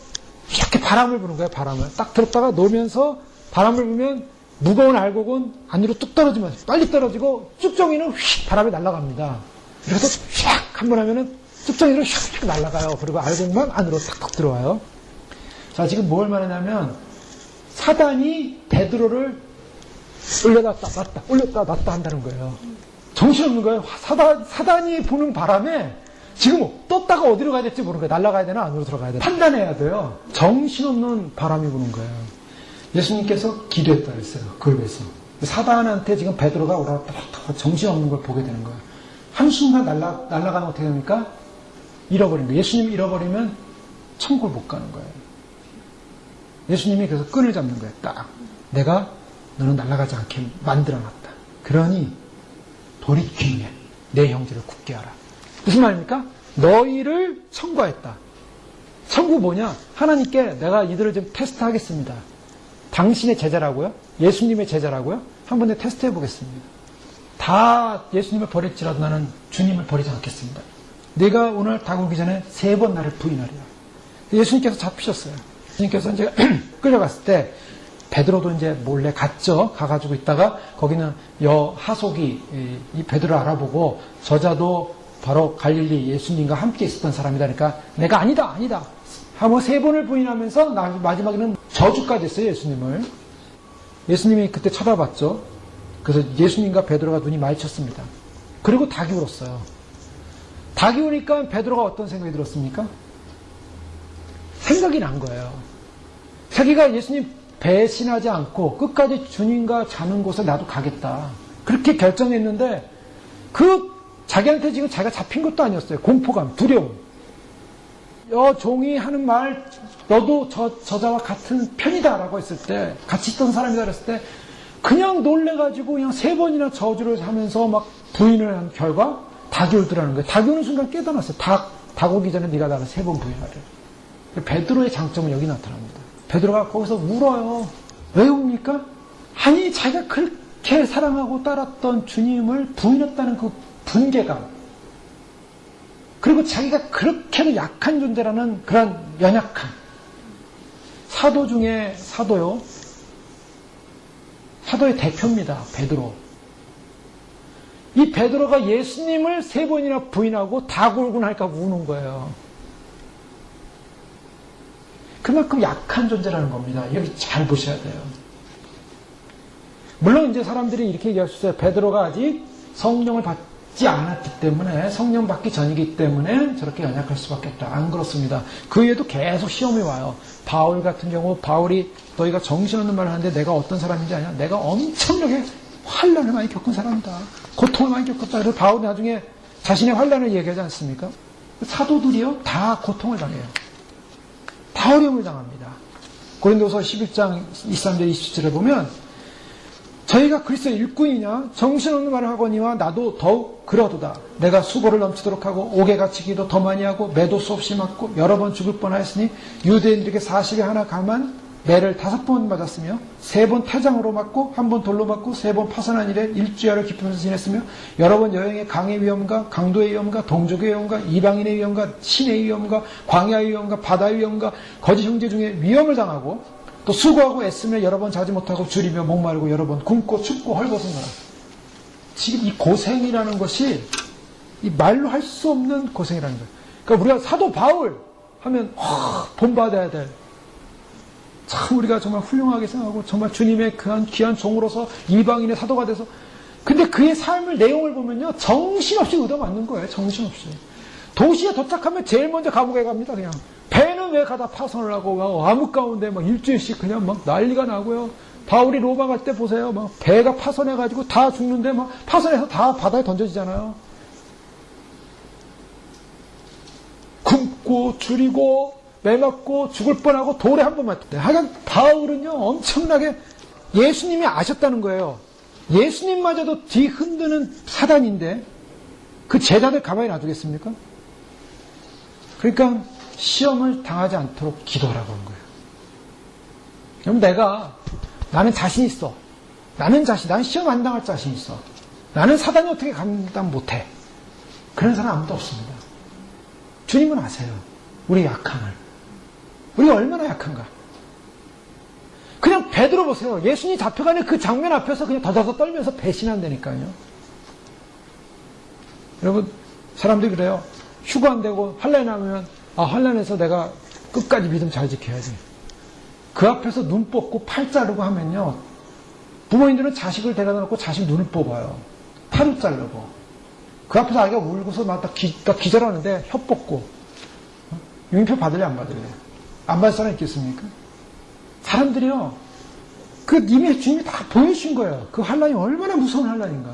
이렇게 바람을 부는 거예요, 바람을. 딱 들었다가 놓으면서 바람을 불면 무거운 알곡은 안으로 뚝 떨어지면서 빨리 떨어지고 쭉정이는 휙 바람에 날아갑니다. 그래서 휙 한번 하면은 쭉정이로 휙 날아가요. 그리고 알곡만 안으로 탁탁 들어와요. 자, 지금 뭘 말하냐면 사단이 베드로를 올려놨다 놨다 올렸다 놨다 한다는 거예요. 정신없는 거예요. 사단이 부는 바람에 지금 떴다가 어디로 가야 될지 모르는 거예요. 날아가야 되나 안으로 들어가야 되나 판단해야 돼요. 정신없는 바람이 부는 거예요. 예수님께서 기도했다 그랬어요. 그걸 위해서. 사단한테 지금 베드로가 올라왔다 정신없는 걸 보게 되는 거예요. 한순간 날아가면 어떻게 됩니까? 잃어버린 거예요. 예수님 잃어버리면 천국을 못 가는 거예요. 예수님이 그래서 끈을 잡는 거예요. 딱. 내가 너는 날아가지 않게 만들어놨다. 그러니 돌이킨 후에 내 형제를 굳게 하라. 무슨 말입니까? 너희를 청구하였다. 청구 뭐냐? 하나님께 내가 이들을 좀 테스트하겠습니다. 당신의 제자라고요? 예수님의 제자라고요? 한번 내 테스트 해보겠습니다. 다 예수님을 버릴지라도 나는 주님을 버리지 않겠습니다. 네가 오늘 다가오기 전에 3번 나를 부인하리라. 예수님께서 잡히셨어요. 예수님께서 이제 끌려갔을 때 베드로도 이제 몰래 갔죠. 가가지고 있다가 거기는 하속이 이 베드로를 알아보고 저자도 바로 갈릴리 예수님과 함께 있었던 사람이다. 그러니까 내가 아니다 하고 3번을 부인하면서 마지막에는 저주까지 했어요. 예수님을. 예수님이 그때 쳐다봤죠. 그래서 예수님과 베드로가 눈이 마주쳤습니다. 그리고 닭이 울었어요. 닭이 우니까 베드로가 어떤 생각이 들었습니까? 생각이 난 거예요. 자기가 예수님 배신하지 않고 끝까지 주님과 자는 곳에 나도 가겠다. 그렇게 결정했는데 자기한테 지금 자기가 잡힌 것도 아니었어요. 공포감, 두려움. 종이 하는 말 너도 저자와 같은 편이다라고 했을 때 같이 있던 사람이다 그랬을 때 그냥 놀래가지고 그냥 3번이나 저주를 하면서 막 부인을 한 결과 닭이 울더라는 거예요. 닭이 우는 순간 깨달았어요. 닭 오기 전에 네가 나를 3번 부인하래. 베드로의 장점은 여기 나타납니다. 베드로가 거기서 울어요. 왜 웁니까? 아니 자기가 그렇게 사랑하고 따랐던 주님을 부인했다는 그 분개감, 그리고 자기가 그렇게도 약한 존재라는 그런 연약함. 사도 중에 사도요. 사도의 대표입니다. 베드로. 이 베드로가 예수님을 3번이나 부인하고 닭 울고 나니까 우는 거예요. 그만큼 약한 존재라는 겁니다. 여기 잘 보셔야 돼요. 물론 이제 사람들이 이렇게 얘기할 수 있어요. 베드로가 아직 성령을 받지 않았기 때문에, 성령 받기 전이기 때문에 저렇게 연약할 수밖에 없다. 안 그렇습니다. 그 외에도 계속 시험이 와요. 바울 같은 경우, 바울이 너희가 정신없는 말을 하는데 내가 어떤 사람인지 아냐? 내가 엄청나게 환난을 많이 겪은 사람이다. 고통을 많이 겪었다. 그래서 바울이 나중에 자신의 환난을 얘기하지 않습니까? 사도들이요, 다 고통을 당해요. 다 어려움을 당합니다. 고린도서 11장 23절 27절에 보면 저희가 그리스도의 일꾼이냐 정신없는 말을 하거니와 나도 더욱 그러도다. 내가 수고를 넘치도록 하고 옥에 갇히기도 더 많이 하고 매도 수없이 맞고 여러 번 죽을 뻔하였으니 유대인들에게 40에 하나 감한 매를 5번 맞았으며 3번 태장으로 맞고 1번 돌로 맞고 3번 파선한 일에 일주야를 기쁘면서 지냈으며 여러 번 여행의 강의 위험과 강도의 위험과 동족의 위험과 이방인의 위험과 신의 위험과 광야의 위험과 바다의 위험과 거짓 형제 중에 위험을 당하고 또 수고하고 애쓰며 여러 번 자지 못하고 줄이며 목마르고 여러 번 굶고 춥고 헐벗어노라. 지금 이 고생이라는 것이 이 말로 할 수 없는 고생이라는 거예요. 그러니까 우리가 사도 바울 하면 본받아야 될, 참 우리가 정말 훌륭하게 생각하고 정말 주님의 그한 귀한 종으로서 이방인의 사도가 돼서, 근데 그의 삶을 내용을 보면요 정신없이 얻어맞는 거예요. 정신없이. 도시에 도착하면 제일 먼저 감옥에 갑니다. 그냥 배는 왜 가다 파손을 하고 막 암흑 가운데 막 일주일씩 그냥 막 난리가 나고요. 바울이 로마 갈 때 보세요. 막 배가 파손해가지고 다 죽는데 막 파손해서 다 바다에 던져지잖아요. 굶고 줄이고 매맞고 죽을 뻔하고 돌에 한 번 맞대. 하여간 바울은요 엄청나게 예수님이 아셨다는 거예요. 예수님마저도 뒤흔드는 사단인데 그 제자들 가만히 놔두겠습니까? 그러니까 시험을 당하지 않도록 기도하라고 하는 거예요. 그럼 나는 자신 있어. 나는 시험 안 당할 자신 있어. 나는 사단이 어떻게 감당 못해. 그런 사람 아무도 없습니다. 주님은 아세요. 우리의 약함을. 우리가 얼마나 약한가. 그냥 베드로 보세요. 예수님이 잡혀가는 그 장면 앞에서 그냥 더더더 떨면서 배신한다니까요. 여러분, 사람들이 그래요. 휴가 안 되고 환란이 나면 환란에서 내가 끝까지 믿음 잘 지켜야지. 그 앞에서 눈 뽑고 팔 자르고 하면요. 부모님들은 자식을 데려다 놓고 자식 눈을 뽑아요. 팔을 자르고. 그 앞에서 아이가 울고서 막 기절하는데 혀 뽑고. 유인표 받을래 안 받을래? 안 받을 사람 있겠습니까? 사람들이요. 이미 주님이 다 보여주신 거예요. 그 환란이 얼마나 무서운 환란인가.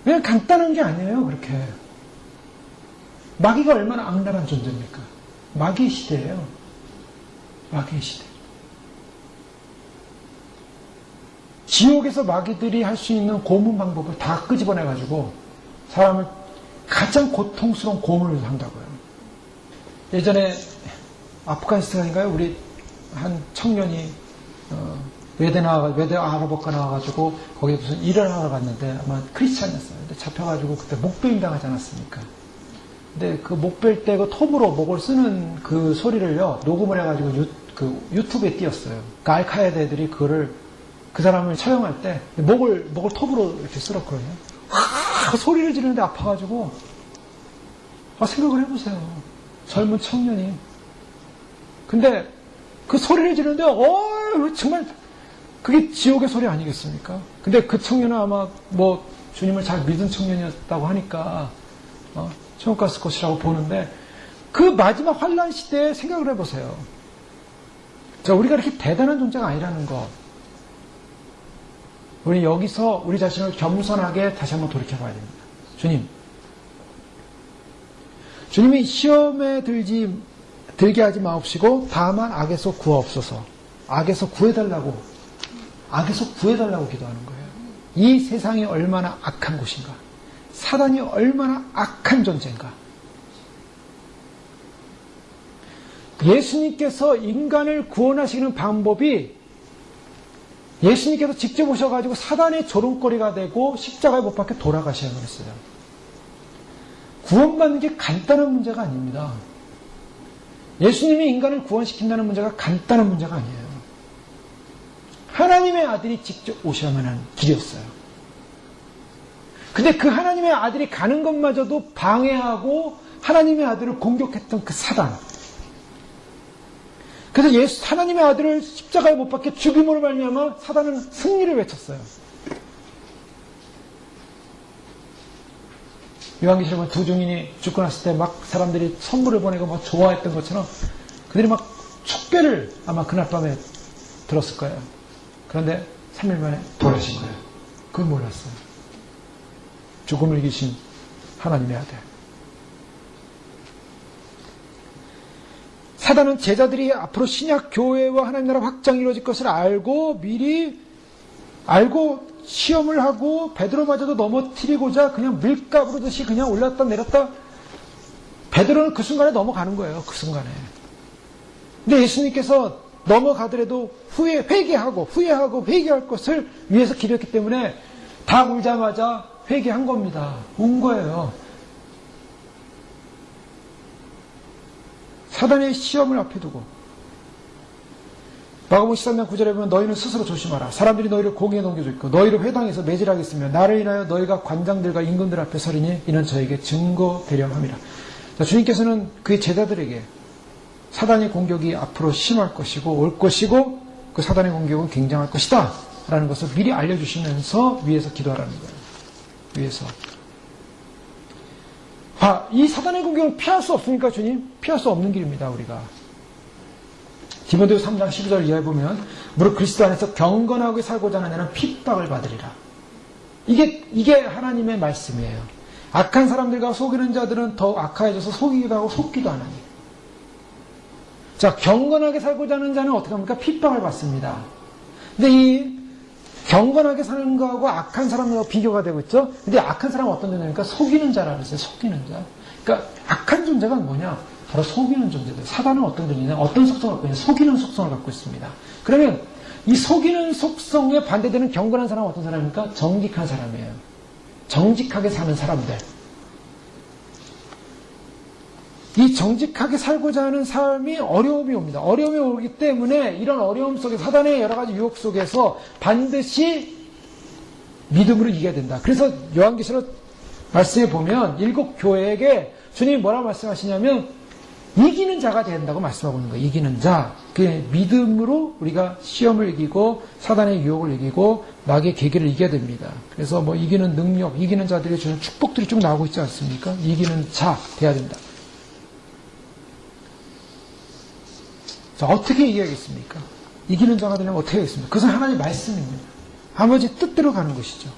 그냥 간단한 게 아니에요. 그렇게. 마귀가 얼마나 악랄한 존재입니까? 마귀의 시대예요. 마귀의 시대. 지옥에서 마귀들이 할 수 있는 고문 방법을 다 끄집어내가지고 사람을 가장 고통스러운 고문을 한다고요. 예전에 아프가니스탄인가요? 우리 한 청년이 외대 아랍어과 나와가지고 거기 무슨 일을 하러 갔는데 아마 크리스찬이었어요. 근데 잡혀가지고 그때 목베임 당하지 않았습니까? 근데 그 목벨 때 그 톱으로 목을 쓰는 그 소리를요 녹음을 해가지고 유튜브에 띄웠어요. 그 알카에다 애들이 그 사람을 처형할 때 목을 톱으로 이렇게 쓸었거든요. 소리를 지르는데 아파가지고 생각을 해보세요. 젊은 청년이. 근데 그 소리를 지르는데 정말 그게 지옥의 소리 아니겠습니까? 근데 그 청년은 아마 주님을 잘 믿은 청년이었다고 하니까 천국 갔을 것이라고 보는데 그 마지막 환란 시대에 생각을 해보세요. 자, 우리가 이렇게 대단한 존재가 아니라는 거. 우리 여기서 우리 자신을 겸손하게 다시 한번 돌이켜봐야 됩니다. 주님이 시험에 들게 하지 마옵시고 다만 악에서 구하옵소서. 악에서 구해달라고 기도하는 거예요. 이 세상이 얼마나 악한 곳인가. 사단이 얼마나 악한 존재인가. 예수님께서 인간을 구원하시는 방법이 예수님께서 직접 오셔가지고 사단의 조롱거리가 되고 십자가에 못 박혀 돌아가셔야 했어요. 구원받는 게 간단한 문제가 아닙니다. 예수님이 인간을 구원시킨다는 문제가 간단한 문제가 아니에요. 하나님의 아들이 직접 오셔야만 하는 길이었어요. 근데 그 하나님의 아들이 가는 것마저도 방해하고 하나님의 아들을 공격했던 그 사단. 그래서 하나님의 아들을 십자가에 못 박혀 죽임으로 말미암아 사단은 승리를 외쳤어요. 요한계시록 보면 두 증인이 죽고 났을 때 막 사람들이 선물을 보내고 막 좋아했던 것처럼 그들이 막 축배를 아마 그날 밤에 들었을 거예요. 그런데 3일 만에 돌아가신 거예요. 그걸 몰랐어요. 죽음을 이기신 하나님의 아들. 사단은 제자들이 앞으로 신약 교회와 하나님 나라 확장이 이루어질 것을 알고 시험을 하고 베드로마저도 넘어뜨리고자 그냥 밀가부르듯이 그냥 올랐다 내렸다. 베드로는 그 순간에 넘어가는 거예요. 그 순간에. 근데 예수님께서 넘어가더라도 회개하고 회개할 것을 위해서 기도했기 때문에 다 울자마자 회개한 겁니다. 온 거예요. 사단의 시험을 앞에 두고 마가복음 13장 9절에 보면 너희는 스스로 조심하라. 사람들이 너희를 공에 넘겨줄 있고 너희를 회당에서 매질하겠으며 나를 인하여 너희가 관장들과 임금들 앞에 서리니 이는 저에게 증거되려 함이라. 자, 주님께서는 그의 제자들에게 사단의 공격이 앞으로 심할 것이고 올 것이고 그 사단의 공격은 굉장할 것이다 라는 것을 미리 알려주시면서 위에서 기도하라는 거예요. 위에서. 이 사단의 공격을 피할 수 없으니까 주님? 피할 수 없는 길입니다. 우리가. 디모데후서 3장 12절 이하에 보면 무릇 그리스도 안에서 경건하게 살고자 하는 자는 핍박을 받으리라. 이게 하나님의 말씀이에요. 악한 사람들과 속이는 자들은 더 악해져서 속이기도 하고 속기도 하나니. 자, 경건하게 살고자 하는 자는 어떻게 합니까? 핍박을 받습니다. 근데 이 경건하게 사는 거하고 악한 사람하고 비교가 되고 있죠? 근데 악한 사람은 어떤 존재입니까? 속이는 자라 그랬어요. 속이는 자. 그러니까 악한 존재가 뭐냐? 바로 속이는 존재들. 사단은 어떤 존재냐? 어떤 속성을 갖고 있냐? 속이는 속성을 갖고 있습니다. 그러면 이 속이는 속성에 반대되는 경건한 사람은 어떤 사람입니까? 정직한 사람이에요. 정직하게 사는 사람들. 이 정직하게 살고자 하는 삶이 어려움이 옵니다. 어려움이 오기 때문에 이런 어려움 속에 사단의 여러 가지 유혹 속에서 반드시 믿음으로 이겨야 된다. 그래서 요한계시록 말씀에 보면 7교회에게 주님이 뭐라고 말씀하시냐면 이기는 자가 된다고 말씀하고 있는 거예요. 이기는 자. 그 믿음으로 우리가 시험을 이기고 사단의 유혹을 이기고 마귀의 계기를 이겨야 됩니다. 그래서 뭐 이기는 능력, 이기는 자들이 주는 축복들이 좀 나오고 있지 않습니까? 이기는 자 돼야 된다. 자, 어떻게 이겨야겠습니까? 이기는 자가 되려면 어떻게 하겠습니까? 그것은 하나님의 말씀입니다. 아버지의 뜻대로 가는 것이죠.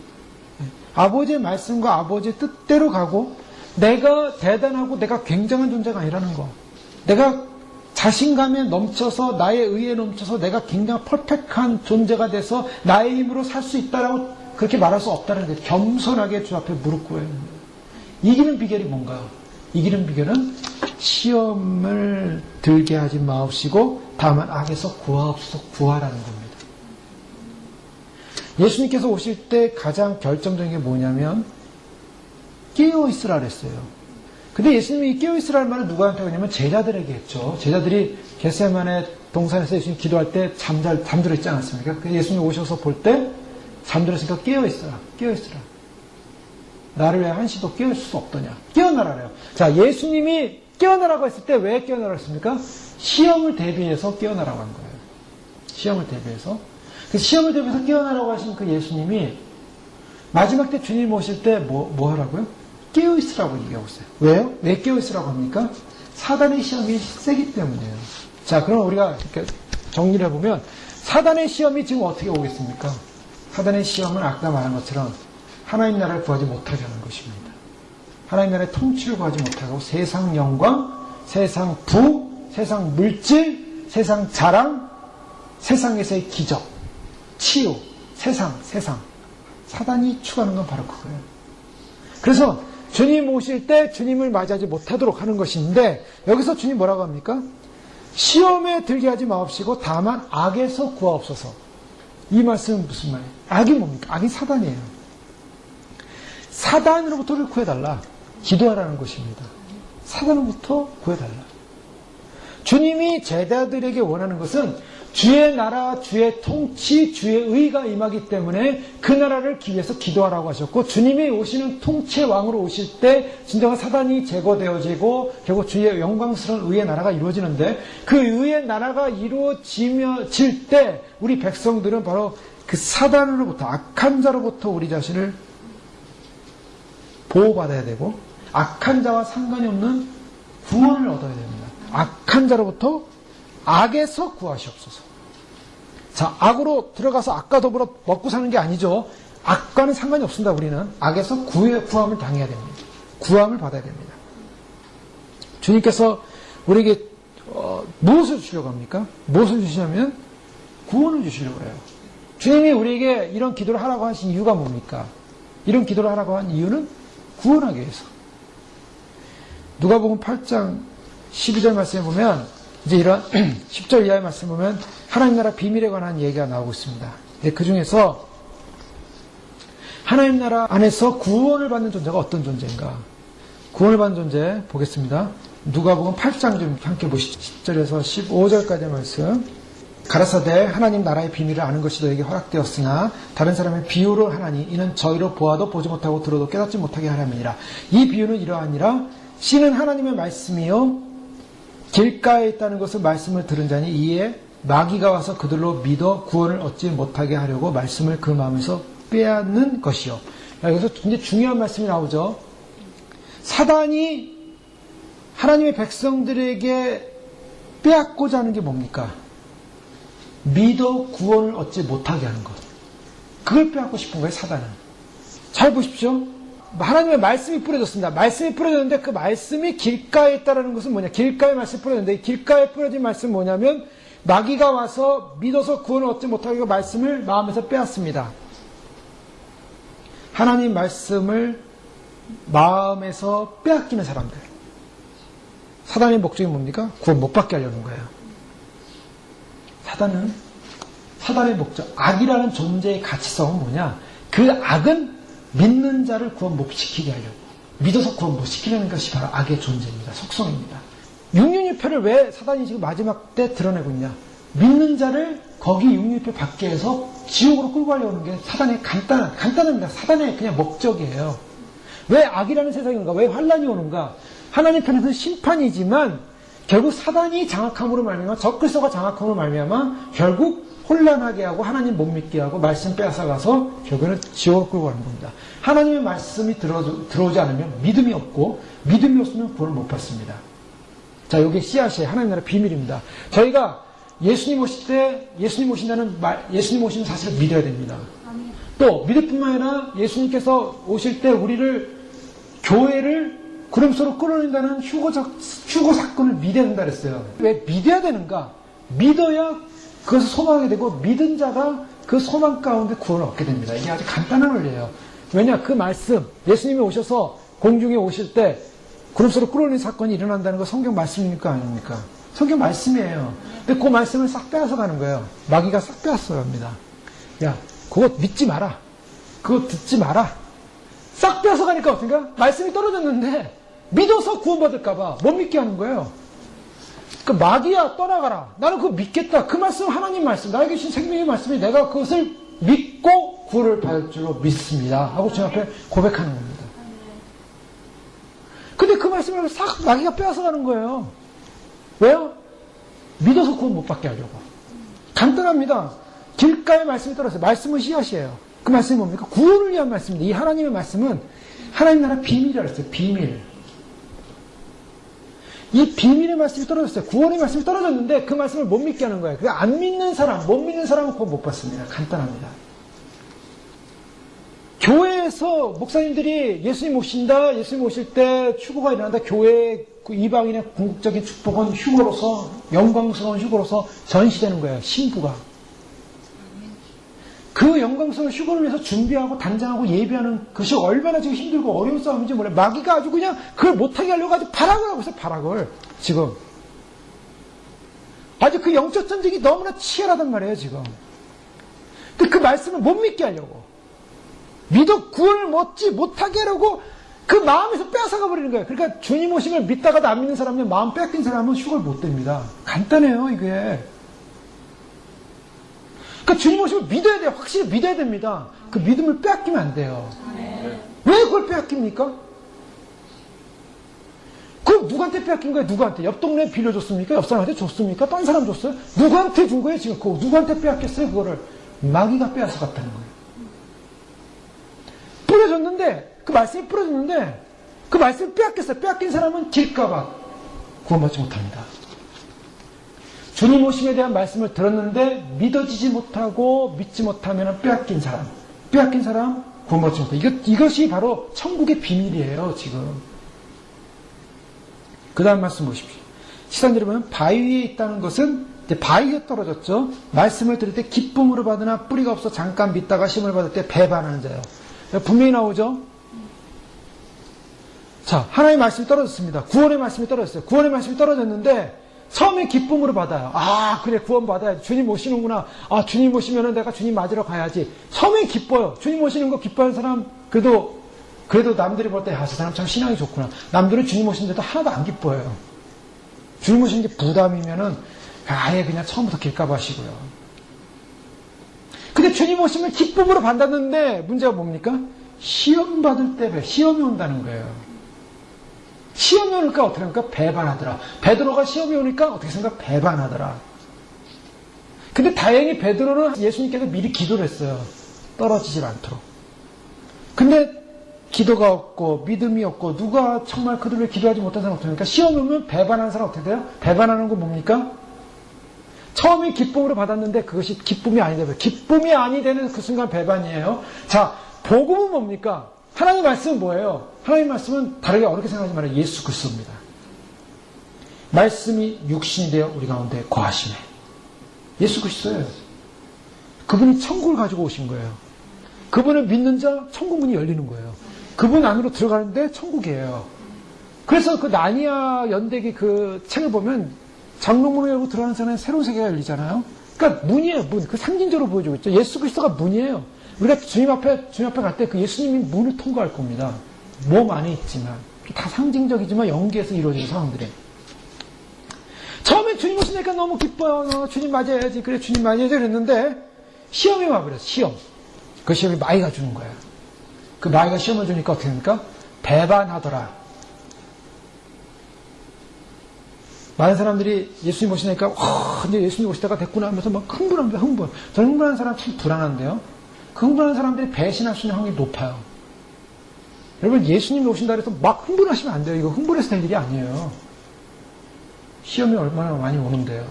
아버지의 말씀과 아버지의 뜻대로 가고 내가 대단하고 내가 굉장한 존재가 아니라는 거. 내가 자신감에 넘쳐서 나의 의에 넘쳐서 내가 굉장히 퍼펙트한 존재가 돼서 나의 힘으로 살 수 있다라고 그렇게 말할 수 없다는 거예요. 겸손하게 주 앞에 무릎 꿇어야 합니다. 이기는 비결이 뭔가요? 이기는 비결은 시험을 들게 하지 마옵시고 다만 악에서 구하옵소서 구하라는 겁니다. 예수님께서 오실 때 가장 결정적인 게 뭐냐면 깨어있으라 그랬어요. 근데 예수님이 깨어있으라는 말을 누구한테 하냐면 제자들에게 했죠. 제자들이 겟세마네 동산에서 예수님 기도할 때 잠들어 있지 않았습니까? 그래서 예수님이 오셔서 볼 때 잠들었으니까 깨어있으라. 깨어있으라. 나를 왜 한시도 깨울 수 없더냐. 깨어나라래요. 자, 예수님이 깨어나라고 했을 때 왜 깨어나라고 했습니까? 시험을 대비해서 깨어나라고 한 거예요. 시험을 대비해서. 그 시험을 대비해서 깨어나라고 하신 그 예수님이 마지막 때 주님 오실 때 뭐 하라고요? 깨어있으라고 얘기하고 있어요. 왜요? 왜 깨어있으라고 합니까? 사단의 시험이 세기 때문이에요. 자, 그럼 우리가 이렇게 정리를 해보면 사단의 시험이 지금 어떻게 오겠습니까? 사단의 시험은 아까 말한 것처럼 하나님 나라를 구하지 못하게 하는 것입니다. 하나님 나라의 통치를 구하지 못하고 세상 영광, 세상 부, 세상 물질, 세상 자랑, 세상에서의 기적, 치유, 세상. 사단이 추구하는 건 바로 그거예요. 그래서 주님 오실 때 주님을 맞이하지 못하도록 하는 것인데 여기서 주님 뭐라고 합니까? 시험에 들게 하지 마옵시고 다만 악에서 구하옵소서. 이 말씀은 무슨 말이에요? 악이 뭡니까? 악이 사단이에요. 사단으로부터를 구해달라. 기도하라는 것입니다. 사단으로부터 구해달라. 주님이 제자들에게 원하는 것은 주의 나라, 주의 통치, 주의 의가 임하기 때문에 그 나라를 위해서 기도하라고 하셨고 주님이 오시는 통치의 왕으로 오실 때 진정한 사단이 제거되어지고 결국 주의 영광스러운 의의 나라가 이루어지는데 그 의의 나라가 이루어질 때 우리 백성들은 바로 그 사단으로부터 악한 자로부터 우리 자신을 보호받아야 되고 악한 자와 상관이 없는 구원을 얻어야 됩니다. 악한 자로부터 악에서 구하시옵소서. 자, 악으로 들어가서 악과 더불어 먹고 사는 게 아니죠. 악과는 상관이 없습니다. 우리는 악에서 구함을 당해야 됩니다. 구함을 받아야 됩니다. 주님께서 우리에게 무엇을 주려고 합니까? 무엇을 주시냐면 구원을 주시려고 해요. 주님이 우리에게 이런 기도를 하라고 하신 이유가 뭡니까? 이런 기도를 하라고 한 이유는 구원하기 위해서. 누가복음 8장 12절 말씀에 보면 이제 이런 10절 이하의 말씀 보면 하나님 나라 비밀에 관한 얘기가 나오고 있습니다. 그 중에서 하나님 나라 안에서 구원을 받는 존재가 어떤 존재인가? 구원을 받는 존재 보겠습니다. 누가복음 8장 좀 함께 보시죠. 10절에서 15절까지의 말씀. 가라사대 하나님 나라의 비밀을 아는 것이 너에게 허락되었으나 다른 사람의 비유를 하나니 이는 저희로 보아도 보지 못하고 들어도 깨닫지 못하게 하려니라. 이 비유는 이러하니라. 씨는 하나님의 말씀이요 길가에 있다는 것을 말씀을 들은 자니 이에 마귀가 와서 그들로 믿어 구원을 얻지 못하게 하려고 말씀을 그 마음에서 빼앗는 것이요. 여기서 굉장히 중요한 말씀이 나오죠. 사단이 하나님의 백성들에게 빼앗고자 하는 게 뭡니까? 믿어 구원을 얻지 못하게 하는 것. 그걸 빼앗고 싶은 거예요, 사단은. 잘 보십시오. 하나님의 말씀이 뿌려졌습니다. 말씀이 뿌려졌는데 그 말씀이 길가에 있다는 것은 뭐냐? 길가에 말씀이 뿌려졌는데 길가에 뿌려진 말씀은 뭐냐면 마귀가 와서 믿어서 구원을 얻지 못하게 말씀을 마음에서 빼앗습니다. 하나님 말씀을 마음에서 빼앗기는 사람들. 사단의 목적이 뭡니까? 구원 못 받게 하려는 거예요. 사단의 목적, 악이라는 존재의 가치성은 뭐냐? 그 악은 믿는 자를 구원 못 시키게 하려고. 믿어서 구원 못 시키려는 것이 바로 악의 존재입니다. 속성입니다. 육륜유표를 왜 사단이 지금 마지막 때 드러내고 있냐? 믿는 자를 거기 육륜유표 밖에 해서 지옥으로 끌고 가려는 게 사단의 간단합니다. 사단의 그냥 목적이에요. 왜 악이라는 세상이 오는가? 왜 환란이 오는가? 하나님 편에서는 심판이지만 결국 사단이 장악함으로 말미암아 적그리스도가 장악함으로 말미암아 결국 혼란하게 하고 하나님 못 믿게 하고 말씀 빼앗아가서 결국에는 지옥으로 끌고 가는 겁니다. 하나님의 말씀이 들어오지 않으면 믿음이 없고 믿음이 없으면 구원을 못 받습니다. 자, 이게 씨앗이에요. 하나님 나라 비밀입니다. 저희가 예수님 오실 때 예수님 오신다는 말, 예수님 오시는 사실을 믿어야 됩니다. 또 믿을 뿐만 아니라 예수님께서 오실 때 우리를 교회를 구름소로 끌어낸다는 휴거 사건을 믿어야 된다 그랬어요. 왜 믿어야 되는가? 믿어야 그것을 소망하게 되고 믿은 자가 그 소망 가운데 구원을 얻게 됩니다. 이게 아주 간단한 원리예요. 왜냐? 그 말씀, 예수님이 오셔서 공중에 오실 때 구름소로 끌어내는 사건이 일어난다는 거 성경 말씀입니까? 아닙니까? 성경 말씀이에요. 근데 그 말씀을 싹 빼앗아 가는 거예요. 마귀가 싹 빼앗아 갑니다. 야, 그거 믿지 마라. 그거 듣지 마라. 싹 빼앗아 가니까 어떻습니까? 말씀이 떨어졌는데 믿어서 구원받을까봐 못 믿게 하는 거예요. 그 마귀야 떠나가라. 나는 그거 믿겠다. 그 말씀 하나님 말씀. 나에게 주신 생명의 말씀이 내가 그것을 믿고 구원을 받을 줄로 믿습니다. 하고 제 앞에 고백하는 겁니다. 근데 그 말씀을 싹 마귀가 빼앗아 가는 거예요. 왜요? 믿어서 구원 못 받게 하려고. 간단합니다. 길가에 말씀이 떨어졌어요. 말씀은 씨앗이에요. 그 말씀이 뭡니까? 구원을 위한 말씀입니다. 이 하나님의 말씀은 하나님 나라 비밀이라고 했어요. 비밀. 이 비밀의 말씀이 떨어졌어요. 구원의 말씀이 떨어졌는데 그 말씀을 못 믿게 하는 거예요. 그 안 믿는 사람, 못 믿는 사람은 구원 못 받습니다. 간단합니다. 교회에서 목사님들이 예수님 오신다, 예수님 오실 때 휴거가 일어난다, 교회 그 이방인의 궁극적인 축복은 휴거로서, 영광스러운 휴거로서 전시되는 거예요. 신부가. 그 영광스러운 휴거를 위해서 준비하고 단장하고 예배하는 것이 얼마나 지금 힘들고 어려운 싸움인지 몰라요. 마귀가 아주 그냥 그걸 못하게 하려고 아주 발악을 하고 있어요. 발악을. 지금. 아주 그 영적 전쟁이 너무나 치열하단 말이에요. 지금. 근데 그 말씀을 못 믿게 하려고. 믿어 구원을 얻지 못하게 하려고 그 마음에서 빼앗아가 버리는 거예요. 그러니까 주님 오심을 믿다가도 안 믿는 사람은 마음 뺏긴 사람은 휴거를 못 됩니다. 간단해요. 이게. 그러니까 주님 오심을 믿어야 돼요. 확실히 믿어야 됩니다. 그 믿음을 빼앗기면 안 돼요. 왜 그걸 빼앗깁니까? 그럼 누구한테 빼앗긴 거예요? 누구한테? 옆 동네에 빌려줬습니까? 옆 사람한테 줬습니까? 딴 사람 줬어요? 누구한테 준 거예요? 지금 그거 누구한테 빼앗겼어요? 그거를 마귀가 빼앗아 갔다는 거예요. 뿌려줬는데 그 말씀이 뿌려줬는데 그 말씀을 빼앗겼어요. 빼앗긴 사람은 길가봐 구원받지 못합니다. 주님 오심에 대한 말씀을 들었는데 믿어지지 못하고 믿지 못하면 빼앗긴 사람 구원받지 못해. 이것이 바로 천국의 비밀이에요. 지금. 그 다음 말씀 보십시오. 시선들을 보면 바위 위에 있다는 것은 이제 바위에 떨어졌죠. 말씀을 들을 때 기쁨으로 받으나 뿌리가 없어 잠깐 믿다가 심을 받을 때 배반하는 자예요. 분명히 나오죠. 자, 하나님의 말씀이 떨어졌습니다. 구원의 말씀이 떨어졌어요. 구원의 말씀이 떨어졌는데 처음에 기쁨으로 받아요. 아, 그래, 구원 받아야지. 주님 오시는구나. 아, 주님 오시면은 내가 주님 맞으러 가야지. 처음에 기뻐요. 주님 오시는 거 기뻐하는 사람, 그래도 남들이 볼 때, 아, 저 사람 참 신앙이 좋구나. 남들은 주님 오시는데도 하나도 안 기뻐해요. 주님 오시는 게 부담이면은, 아예 그냥 처음부터 길가부 하시고요. 근데 주님 오시면 기쁨으로 받았는데 문제가 뭡니까? 시험 받을 때 시험이 온다는 거예요. 시험이 오니까 어떻게 합니까? 배반하더라. 베드로가 시험이 오니까 어떻게 생각? 배반하더라. 근데 다행히 베드로는 예수님께서 미리 기도를 했어요. 떨어지지 않도록. 근데 기도가 없고 믿음이 없고 누가 정말 그들을 기도하지 못한 사람 어떻게 됩니까? 시험이 오면 배반하는 사람 어떻게 돼요? 배반하는 건 뭡니까? 처음에 기쁨으로 받았는데 그것이 기쁨이 아니 되면 기쁨이 아니 되는 그 순간 배반이에요. 자, 복음은 뭡니까? 하나님 말씀은 뭐예요? 하나님 말씀은 다르게 어렵게 생각하지 말아요. 예수 그리스도입니다. 말씀이 육신이 되어 우리 가운데 거하시네. 예수 그리스도예요. 그분이 천국을 가지고 오신 거예요. 그분을 믿는 자 천국 문이 열리는 거예요. 그분 안으로 들어가는데 천국이에요. 그래서 그 나니아 연대기 그 책을 보면 장롱문을 열고 들어가는 사람은 새로운 세계가 열리잖아요. 그러니까 문이에요, 문. 그 상징적으로 보여주고 있죠. 예수 그리스도가 문이에요. 우리가 주님 앞에 갈 때 그 예수님이 문을 통과할 겁니다. 몸 안에 있지만. 다 상징적이지만 연계해서 이루어지는 상황들이. 처음에 주님 오시니까 너무 기뻐요. 주님 맞이해야지. 그래, 주님 맞이해야지. 그랬는데, 시험이 와버렸어, 시험. 그 시험이 마이가 주는 거예요. 그 마이가 시험을 주니까 어떻게 됩니까? 배반하더라. 많은 사람들이 예수님 오시니까 이제 예수님 오시다가 됐구나 하면서 막 흥분합니다. 흥분. 저는 흥분하는 사람 참 불안한데요. 그 흥분하는 사람들이 배신할 수 있는 확률이 높아요. 여러분 예수님이 오신다 그래서 막 흥분하시면 안 돼요. 이거 흥분해서 될 일이 아니에요. 시험이 얼마나 많이 오는데요.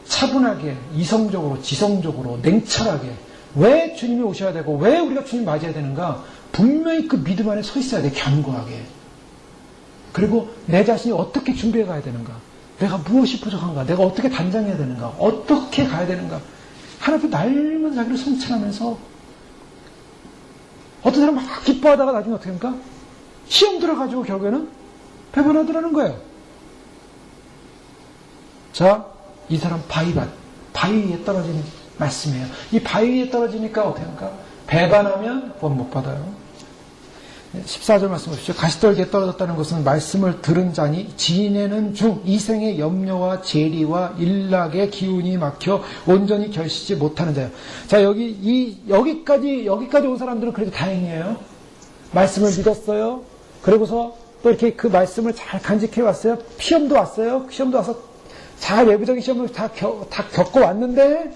차분하게, 이성적으로, 지성적으로, 냉철하게 왜 주님이 오셔야 되고 왜 우리가 주님 맞이해야 되는가? 분명히 그 믿음 안에 서 있어야 돼. 견고하게. 그리고 내 자신이 어떻게 준비해 가야 되는가? 내가 무엇이 부족한가? 내가 어떻게 단장해야 되는가? 어떻게 가야 되는가? 하나님 앞에 날마다 자기를 성찰하면서 어떤 사람은 막 기뻐하다가 나중에 어떻게 합니까? 시험 들어가지고 결국에는 배반하더라는 거예요. 자, 이 사람 바위 위에 떨어진 말씀이에요. 이 바위 위에 떨어지니까 어떻게 합니까? 배반하면 구원 못 받아요. 14절 말씀 보십시오. 가시떨기에 떨어졌다는 것은 말씀을 들은 자니 지내는 중 이생의 염려와 재리와 일락의 기운이 막혀 온전히 결시지 못하는 자예요. 자, 여기까지 온 사람들은 그래도 다행이에요. 말씀을 믿었어요. 그리고서 또 이렇게 그 말씀을 잘 간직해 왔어요. 시험도 왔어요. 시험도 와서 잘 외부적인 시험을 다 겪어 왔는데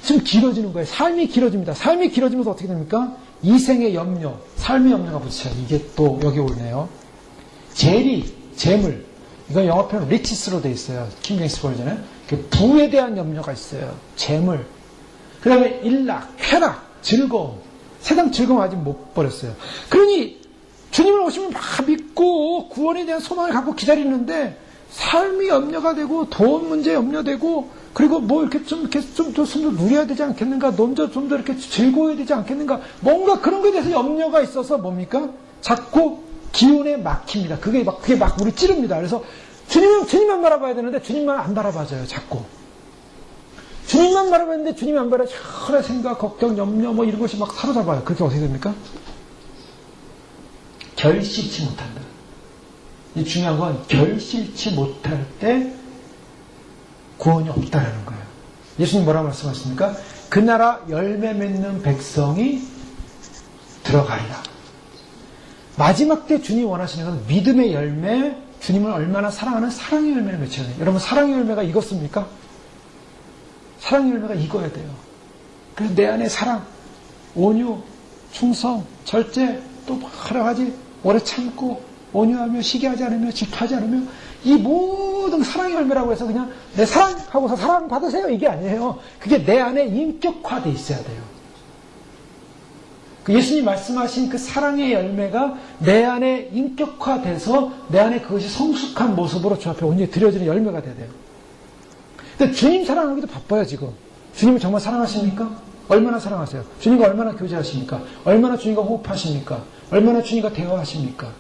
지금 길어지는 거예요. 삶이 길어집니다. 삶이 길어지면서 어떻게 됩니까? 이생의 염려, 삶의 염려가 붙여요. 이게 또 여기 오네요. 재리, 재물. 이건 영어 표현 riches로 되어 있어요. 킹제임스 버전에. 부에 대한 염려가 있어요. 재물. 그 다음에 일락, 쾌락, 즐거움. 세상 즐거움 아직 못 버렸어요. 그러니 주님을 오시면 막 믿고 구원에 대한 소망을 갖고 기다리는데 삶이 염려가 되고 돈 문제 염려되고 그리고 뭐 이렇게 좀 더 누려야 되지 않겠는가? 좀 더 이렇게 즐거워야 되지 않겠는가? 뭔가 그런 거에 대해서 염려가 있어서 뭡니까? 자꾸 기운에 막힙니다. 그게 막 우리 찌릅니다. 그래서 주님만 바라봐야 되는데 주님만 안 바라봐줘요. 자꾸. 주님만 바라봤는데 주님이 안 바라봐요. 여러 생각, 걱정, 염려 뭐 이런 것이 막 사로잡아요. 그렇게 어떻게 됩니까? 결실치 못한다. 이 중요한 건 결실치 못할 때 구원이 없다라는 거예요. 예수님 뭐라고 말씀하십니까? 그 나라 열매 맺는 백성이 들어가리라. 마지막 때 주님이 원하시는 건 믿음의 열매, 주님을 얼마나 사랑하는 사랑의 열매를 맺혀야 돼요. 여러분 사랑의 열매가 익었습니까? 사랑의 열매가 익어야 돼요. 그래서 내 안에 사랑, 온유, 충성, 절제, 또 여러 가지 오래 참고 온유하며 시기하지 않으며 질투하지 않으며 이 모든 사랑의 열매라고 해서 그냥 내 사랑하고서 사랑 받으세요 이게 아니에요. 그게 내 안에 인격화되어 있어야 돼요. 그 예수님 말씀하신 그 사랑의 열매가 내 안에 인격화돼서 내 안에 그것이 성숙한 모습으로 주 앞에 온전히 드려지는 열매가 돼야 돼요. 근데 주님 사랑하기도 바빠요 지금. 주님을 정말 사랑하십니까? 얼마나 사랑하세요? 주님과 얼마나 교제하십니까? 얼마나 주님과 호흡하십니까? 얼마나 주님과 대화하십니까?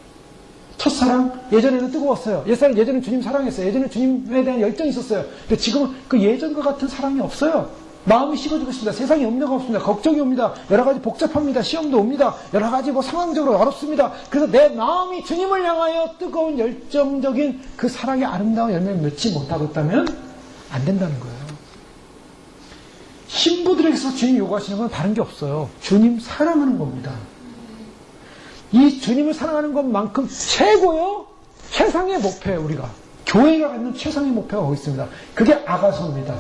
첫사랑? 예전에는 뜨거웠어요. 예전에는 주님 사랑했어요. 예전에는 주님에 대한 열정이 있었어요. 근데 지금은 그 예전과 같은 사랑이 없어요. 마음이 식어지고 있습니다. 세상에 염려가 없습니다. 걱정이 옵니다. 여러 가지 복잡합니다. 시험도 옵니다. 여러 가지 상황적으로 어렵습니다. 그래서 내 마음이 주님을 향하여 뜨거운 열정적인 그 사랑의 아름다운 열매를 맺지 못하고 있다면 안 된다는 거예요. 신부들에게서 주님 요구하시는 건 다른 게 없어요. 주님 사랑하는 겁니다. 이 주님을 사랑하는 것만큼 최고요, 최상의 목표예요. 우리가 교회가 갖는 최상의 목표가 거기 있습니다. 그게 아가서입니다.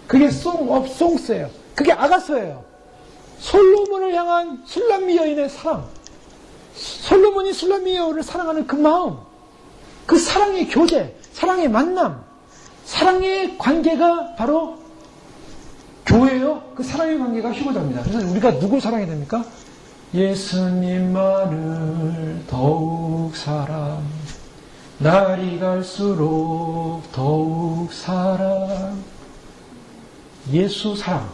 그게 송스예요. 그게 아가서예요. 솔로몬을 향한 술람미 여인의 사랑, 솔로몬이 술람미 여인을 사랑하는 그 마음, 그 사랑의 교제, 사랑의 만남, 사랑의 관계가 바로 교회요. 그 사랑의 관계가 휴거자입니다. 그래서 우리가 누굴 사랑해야 됩니까? 예수님만을 더욱 사랑, 날이 갈수록 더욱 사랑. 예수 사랑.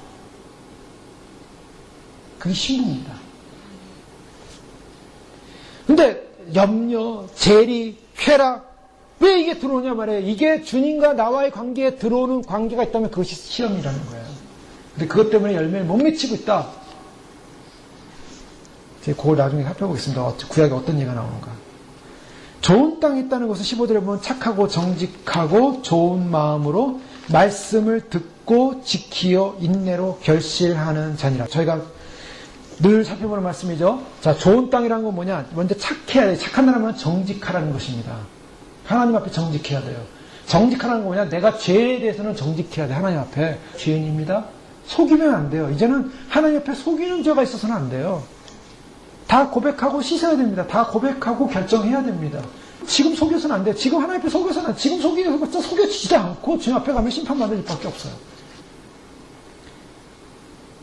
그게 신부입니다. 근데 염려, 재리, 쾌락, 왜 이게 들어오냐 말이에요. 이게 주님과 나와의 관계에 들어오는 관계가 있다면 그것이 시험이라는 거예요. 근데 그것 때문에 열매를 못 맺히고 있다. 제가 그걸 나중에 살펴보겠습니다. 구약에 어떤 얘기가 나오는가. 좋은 땅에 있다는 것은 15절에 보면 착하고 정직하고 좋은 마음으로 말씀을 듣고 지키어 인내로 결실하는 자니라. 저희가 늘 살펴보는 말씀이죠. 자, 좋은 땅이라는 건 뭐냐? 먼저 착해야 돼요. 착한 사람은 정직하라는 것입니다. 하나님 앞에 정직해야 돼요. 정직하라는 건 뭐냐? 내가 죄에 대해서는 정직해야 돼. 하나님 앞에. 죄인입니다. 속이면 안 돼요. 이제는 하나님 앞에 속이는 죄가 있어서는 안 돼요. 다 고백하고 씻어야 됩니다. 다 고백하고 결정해야 됩니다. 지금 속여서는 안 돼요. 지금 하나님 앞에 속여서는 안 돼요. 지금 속여지지 않고 주님 앞에 가면 심판받을 일밖에 없어요.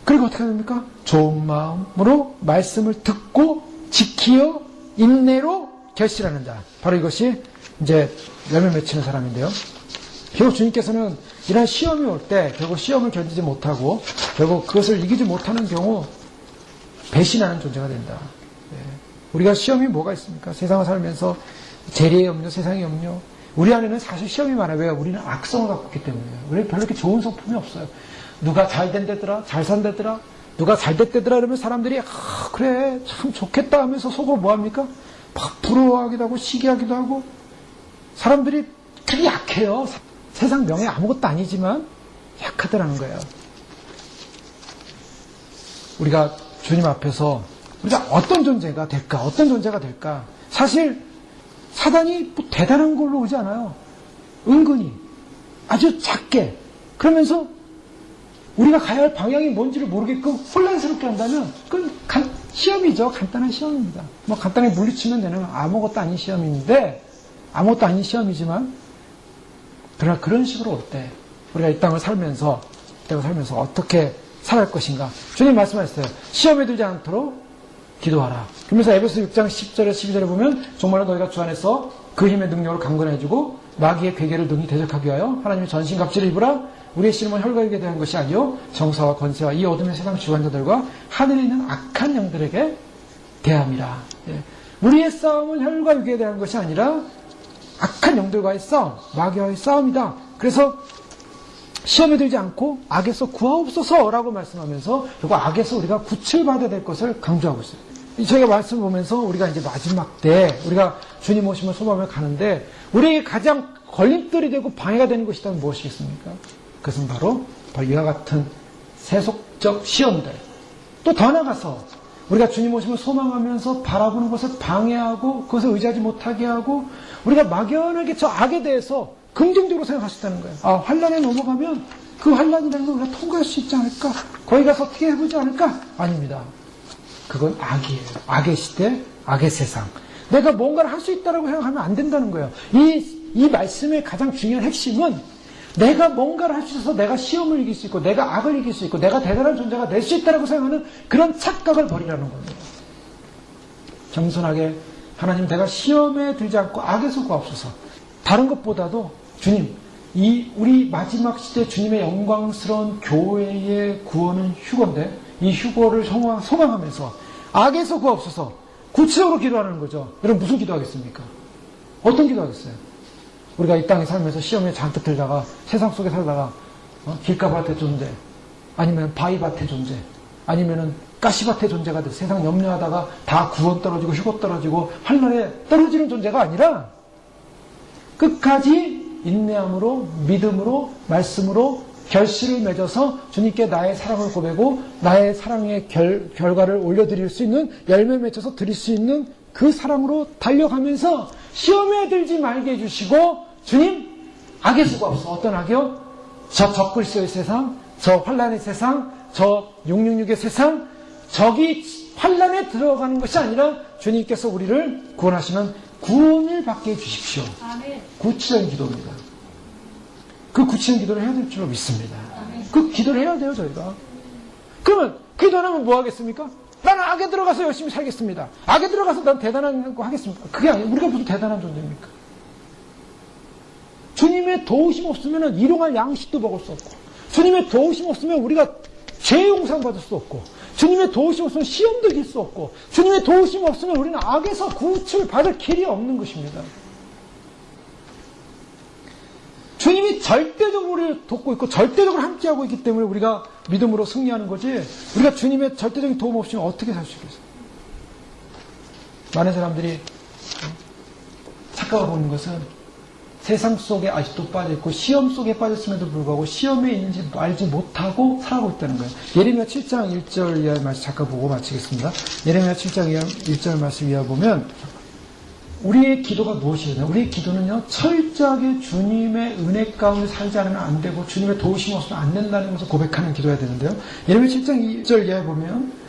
그리고 어떻게 됩니까? 좋은 마음으로 말씀을 듣고 지키어 인내로 결실하는 자. 바로 이것이 이제 열매 맺히는 사람인데요. 결국 주님께서는 이런 시험이 올 때 결국 시험을 견디지 못하고 결국 그것을 이기지 못하는 경우 배신하는 존재가 된다. 우리가 시험이 뭐가 있습니까? 세상을 살면서 재리의 염려, 세상의 염려. 우리 안에는 사실 시험이 많아요. 왜? 우리는 악성을 갖고 있기 때문이에요. 우리는 별로 이렇게 좋은 성품이 없어요. 누가 잘 된다더라, 잘 산다더라, 누가 잘 됐다더라 이러면 사람들이 그래 참 좋겠다 하면서 속으로 뭐합니까? 막 부러워하기도 하고 시기하기도 하고. 사람들이 되게 약해요. 세상 명예 아무것도 아니지만 약하더라는 거예요. 우리가 주님 앞에서 우리가 어떤 존재가 될까? 어떤 존재가 될까? 사실 사단이 뭐 대단한 걸로 오지 않아요. 은근히 아주 작게. 그러면서 우리가 가야 할 방향이 뭔지를 모르게끔 혼란스럽게 한다면 그건 시험이죠. 간단한 시험입니다. 뭐 간단하게 물리치면 되는 아무것도 아닌 시험인데, 아무것도 아닌 시험이지만 그러나 그런 식으로 올 때 우리가 이 땅을 살면서 어떻게 살아갈 것인가. 주님 말씀하셨어요. 시험에 들지 않도록 기도하라. 그러면서 에베소 6장 10절에 12절에 보면 정말로 너희가 주 안에서 그 힘의 능력을 강건해지고 마귀의 괴계를 능히 대적하기 위하여 하나님의 전신갑주를 입으라. 우리의 씨름은 혈과육에 대한 것이 아니요 정사와 권세와 이 어둠의 세상 주관자들과 하늘에 있는 악한 영들에게 대함이라. 우리의 싸움은 혈과육에 대한 것이 아니라 악한 영들과의 싸움, 마귀와의 싸움이다. 그래서 시험에 들지 않고 악에서 구하옵소서라고 말씀하면서 결국 악에서 우리가 구출받아야 될 것을 강조하고 있어요. 저희가 말씀을 보면서 우리가 이제 마지막 때 우리가 주님 오심을 소망하며 가는데 우리에게 가장 걸림돌이 되고 방해가 되는 것이 있다면 무엇이겠습니까? 그것은 바로 이와 같은 세속적 시험들. 또 더 나아가서 우리가 주님 오심을 소망하면서 바라보는 것을 방해하고 그것을 의지하지 못하게 하고 우리가 막연하게 저 악에 대해서 긍정적으로 생각할 수 있다는 거예요. 아, 환란에 넘어가면 그 환란이라는 걸 우리가 통과할 수 있지 않을까? 거기 가서 어떻게 해보지 않을까? 아닙니다. 그건 악이에요. 악의 시대, 악의 세상. 내가 뭔가를 할 수 있다고 생각하면 안 된다는 거예요. 이 말씀의 가장 중요한 핵심은 내가 뭔가를 할 수 있어서 내가 시험을 이길 수 있고 내가 악을 이길 수 있고 내가 대단한 존재가 될 수 있다고 생각하는 그런 착각을 버리라는 겁니다. 겸손하게 하나님 내가 시험에 들지 않고 악에서 구하옵소서. 다른 것보다도 주님, 우리 마지막 시대 주님의 영광스러운 교회의 구원은 휴거인데 이 휴거를 소망하면서 악에서 구하옵소서. 구체적으로 기도하는 거죠. 여러분 무슨 기도하겠습니까? 어떤 기도하겠어요? 우리가 이 땅에 살면서 시험에 잔뜩 들다가 세상 속에 살다가 길가밭의 존재, 아니면 바위밭의 존재, 아니면은 가시밭의 존재가 돼. 세상 염려하다가 다 구원 떨어지고 휴고 떨어지고 환란에 떨어지는 존재가 아니라 끝까지 인내함으로 믿음으로 말씀으로 결실을 맺어서 주님께 나의 사랑을 고백하고 나의 사랑의 결과를 올려드릴 수 있는 열매 맺어서 드릴 수 있는 그 사랑으로 달려가면서 시험에 들지 말게 해주시고 주님 악의 수가 없어. 어떤 악이요? 저 적글씨의 세상, 저 환란의 세상, 저 666의 세상, 저기 환란에 들어가는 것이 아니라 주님께서 우리를 구원하시는 구원을 받게 해주십시오. 구체적인 기도입니다. 그 구체적인 기도를 해야 될 줄로 믿습니다. 그 기도를 해야 돼요, 저희가. 그러면 기도 안 하면 뭐 하겠습니까? 나는 악에 들어가서 열심히 살겠습니다. 악에 들어가서 난 대단한 거 하겠습니다. 그게 아니에요. 우리가 무슨 대단한 존재입니까? 주님의 도우심 없으면 일용할 양식도 먹을 수 없고, 주님의 도우심 없으면 우리가 죄 용상 받을 수 없고, 주님의 도우심 없으면 시험도 이길 수 없고, 주님의 도우심 없으면 우리는 악에서 구출 받을 길이 없는 것입니다. 주님이 절대적으로 우리를 돕고 있고 절대적으로 함께하고 있기 때문에 우리가 믿음으로 승리하는 거지, 우리가 주님의 절대적인 도움 없이는 어떻게 살 수 있겠어요? 많은 사람들이 착각하고 있는 것은 세상 속에 아직도 빠져있고 시험 속에 빠졌음에도 불구하고 시험에 있는지 알지 못하고 살아가고 있다는 거예요. 예레미야 7장 1절 이하 말씀 잠깐 보고 마치겠습니다. 예레미야 7장 1절 말씀 이하 보면 우리의 기도가 무엇이냐? 우리의 기도는요, 철저하게 주님의 은혜 가운데 살지 않으면 안 되고 주님의 도우심 없으면 안 된다는 것을 고백하는 기도해야 되는데요. 예레미야 7장 2절 이하에 보면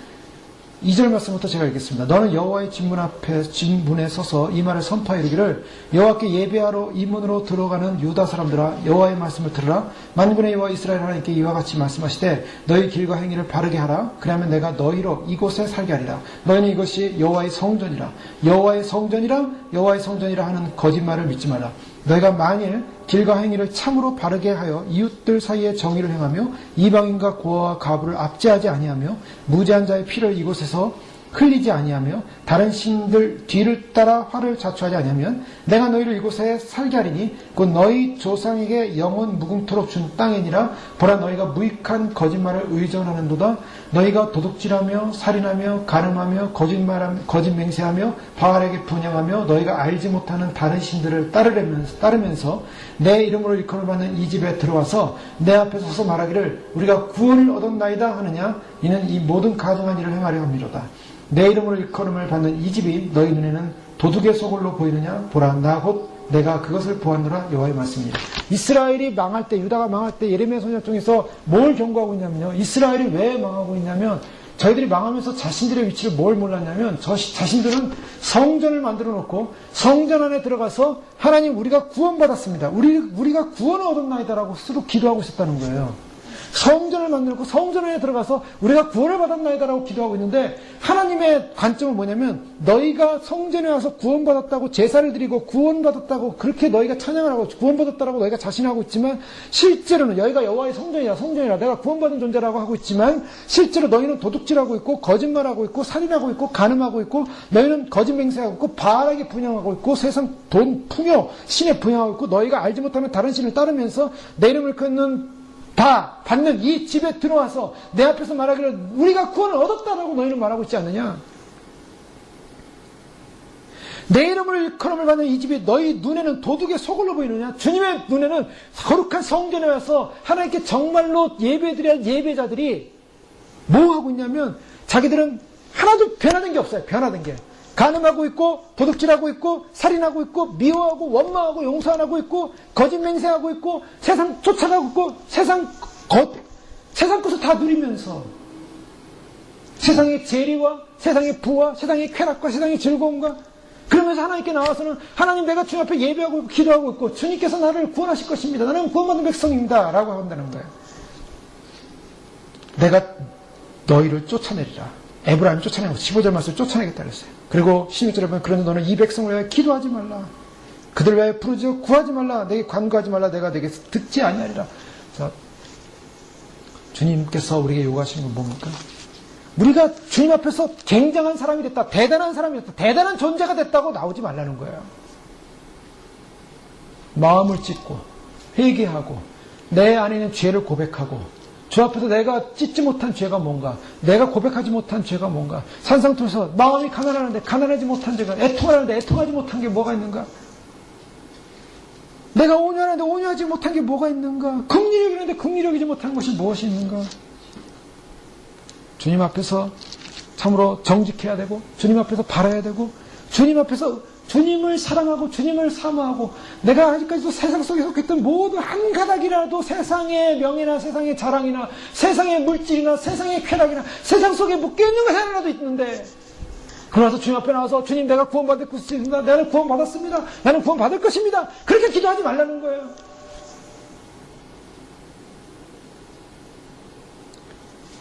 2절 말씀부터 제가 읽겠습니다. 너는 여호와의 진문에 서서 이 말을 선포하여 이르기를 여호와께 예배하러 이 문으로 들어가는 유다 사람들아 여호와의 말씀을 들으라. 만군의 여호와 이스라엘 하나님께 이와 같이 말씀하시되 너희 길과 행위를 바르게 하라. 그러면 내가 너희로 이곳에 살게 하리라. 너희는 이것이 여호와의 성전이라. 여호와의 성전이라 여호와의 성전이라 하는 거짓말을 믿지 말라. 너희가 만일 길과 행위를 참으로 바르게 하여 이웃들 사이에 정의를 행하며 이방인과 고아와 가부를 압제하지 아니하며 무죄한 자의 피를 이곳에서 흘리지 아니하며 다른 신들 뒤를 따라 화를 자초하지 아니하면 내가 너희를 이곳에 살게 하리니 곧 너희 조상에게 영원 무궁토록 준 땅이니라. 보라 너희가 무익한 거짓말을 의존하는도다. 너희가 도둑질하며 살인하며 간음하며 거짓 맹세하며 바알에게 분양하며 너희가 알지 못하는 다른 신들을 따르면서 내 이름으로 일컬을 받는 이 집에 들어와서 내 앞에 서서 말하기를 우리가 구원을 얻었나이다 하느냐. 이는 이 모든 가증한 일을 행하려 함이로다. 내 이름으로 일컬음을 받는 이 집이 너희 눈에는 도둑의 소굴로 보이느냐? 보라 나 곧 내가 그것을 보았노라. 여호와의 말씀입니다. 이스라엘이 망할 때, 유다가 망할 때 예레미야 선지자 중에서 뭘 경고하고 있냐면요, 이스라엘이 왜 망하고 있냐면 저희들이 망하면서 자신들의 위치를 뭘 몰랐냐면 자신들은 성전을 만들어 놓고 성전 안에 들어가서 하나님 우리가 구원받았습니다, 우리가 구원을 얻었나이다라고 스스로 기도하고 있었다는 거예요. 성전을 만들고 성전 안에 들어가서 우리가 구원을 받았나이다라고 기도하고 있는데, 하나님의 관점은 뭐냐면 너희가 성전에 와서 구원받았다고 제사를 드리고 구원받았다고 그렇게 너희가 찬양을 하고 구원받았다라고 너희가 자신하고 있지만, 실제로는 여기가 여호와의 성전이라 내가 구원받은 존재라고 하고 있지만 실제로 너희는 도둑질하고 있고 거짓말하고 있고 살인하고 있고 간음하고 있고 너희는 거짓 맹세하고 있고 바알에게 분양하고 있고 세상 돈 풍요 신에 분양하고 있고 너희가 알지 못하면 다른 신을 따르면서 내 이름을 끊는 다 받는 이 집에 들어와서 내 앞에서 말하기를 우리가 구원을 얻었다라고 너희는 말하고 있지 않느냐? 내 이름을 일컬음을 받는 이 집이 너희 눈에는 도둑의 소굴로 보이느냐? 주님의 눈에는 거룩한 성전에 와서 하나님께 정말로 예배드려야 할 예배자들이 뭐 하고 있냐면 자기들은 하나도 변화된 게 없어요. 변화된 게. 간음하고 있고 도둑질하고 있고 살인하고 있고 미워하고 원망하고 용서 안 하고 있고 거짓 맹세하고 있고 세상 쫓아가고 있고 세상 것을 다 누리면서 세상의 재리와 세상의 부와 세상의 쾌락과 세상의 즐거움과 그러면서 하나님께 나와서는 하나님 내가 주님 앞에 예배하고 있고 기도하고 있고 주님께서 나를 구원하실 것입니다. 나는 구원받은 백성입니다. 라고 한다는 거예요. 내가 너희를 쫓아내리라. 에브라임 쫓아내고 15절 말씀을 쫓아내겠다 그랬어요. 그리고 16절에 보면 그런데 너는 이 백성을 위하여 기도하지 말라. 그들 위하여 부르짖어 구하지 말라. 내게 간구하지 말라. 내가 내게 듣지 아니하리라. 자, 주님께서 우리에게 요구하시는 건 뭡니까? 우리가 주님 앞에서 굉장한 사람이 됐다, 대단한 사람이 됐다, 대단한 존재가 됐다고 나오지 말라는 거예요. 마음을 찢고 회개하고 내 안에 있는 죄를 고백하고 주 앞에서 내가 찢지 못한 죄가 뭔가, 내가 고백하지 못한 죄가 뭔가, 산상투에서 마음이 가난하는데 가난하지 못한 죄가, 애통하는데 애통하지 못한 게 뭐가 있는가, 내가 온유하는데 온유하지 못한 게 뭐가 있는가, 긍휼히 여기는데 긍휼히 여기지 못한 것이 무엇이 있는가. 주님 앞에서 참으로 정직해야 되고, 주님 앞에서 바라야 되고, 주님 앞에서 주님을 사랑하고 주님을 사모하고, 내가 아직까지도 세상 속에 속했던 모든 한 가닥이라도 세상의 명예나 세상의 자랑이나 세상의 물질이나 세상의 쾌락이나 세상 속에 묶여있는 것이 하나라도 있는데, 그러나서 주님 앞에 나와서 주님, 내가 구원받을 것입니다. 나는 구원받았습니다. 나는 구원받을 것입니다. 그렇게 기도하지 말라는 거예요.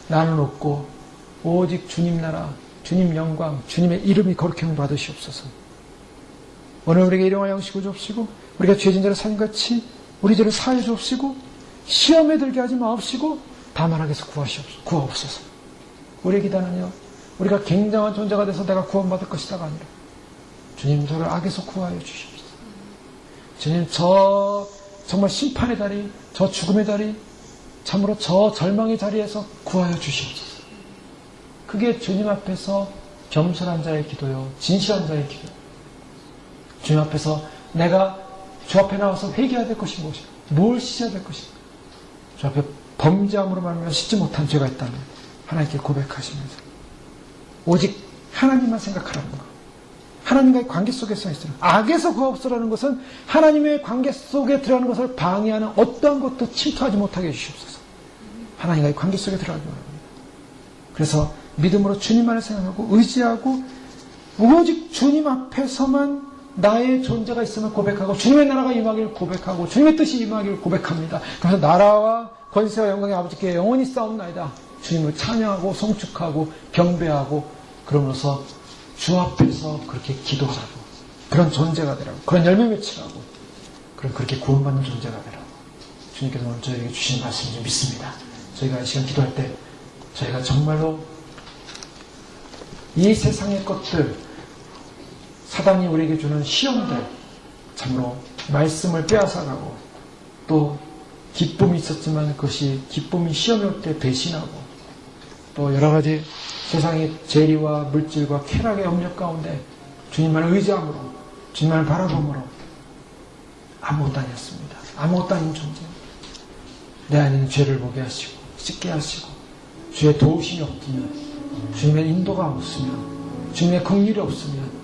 나는 없고 오직 주님 나라, 주님 영광, 주님의 이름이 거룩함을 받으시옵소서. 오늘 우리에게 일용할 양식을 주옵시고, 우리가 죄진 자를 사인같이 우리 죄를 사해 주옵시고, 시험에 들게 하지 마옵시고 다만 악에서 구하옵소서. 우리의 기도는요, 우리가 굉장한 존재가 돼서 내가 구원받을 것이다가 아니라, 주님, 저를 악에서 구하여 주시옵소서. 주님, 저 정말 심판의 자리, 저 죽음의 자리, 참으로 저 절망의 자리에서 구하여 주시옵소서. 그게 주님 앞에서 겸손한 자의 기도요, 진실한 자의 기도요. 주님 앞에서 내가 주 앞에 나와서 회개해야 될 것이 무엇이야? 뭘 씻어야 될 것인가? 주 앞에 범죄함으로 말미암아 씻지 못한 죄가 있다면 하나님께 고백하시면서 오직 하나님만 생각하라는 것, 하나님과의 관계 속에서 있으라. 악에서 구하옵소서라는 것은 하나님의 관계 속에 들어가는 것을 방해하는 어떠한 것도 침투하지 못하게 해주시옵소서. 하나님과의 관계 속에 들어가기 바랍니다. 그래서 믿음으로 주님만을 생각하고 의지하고 오직 주님 앞에서만 나의 존재가 있음을 고백하고, 주님의 나라가 임하기를 고백하고, 주님의 뜻이 임하기를 고백합니다. 그래서 나라와 권세와 영광의 아버지께 영원히 싸움나이다. 주님을 찬양하고 송축하고 경배하고, 그러면서 주 앞에서 그렇게 기도하고, 그런 존재가 되라고, 그런 열매 맺히라고, 그렇게 구원받는 존재가 되라고 주님께서 오늘 저에게 주신 말씀을 좀 믿습니다. 저희가 이 시간 기도할 때 저희가 정말로 이 세상의 것들, 사단이 우리에게 주는 시험들, 참으로 말씀을 빼앗아가고, 또 기쁨이 있었지만 그것이 기쁨이 시험이 올 때 배신하고, 또 여러 가지 세상의 재리와 물질과 쾌락의 염려 가운데 주님만을 의지함으로, 주님만을 바라봄으로 아무것도 아니었습니다. 아무것도 아닌 존재, 내 안에 있는 죄를 보게 하시고 씻게 하시고, 주의 도우심이 없으면, 주님의 인도가 없으면, 주님의 긍휼이 없으면,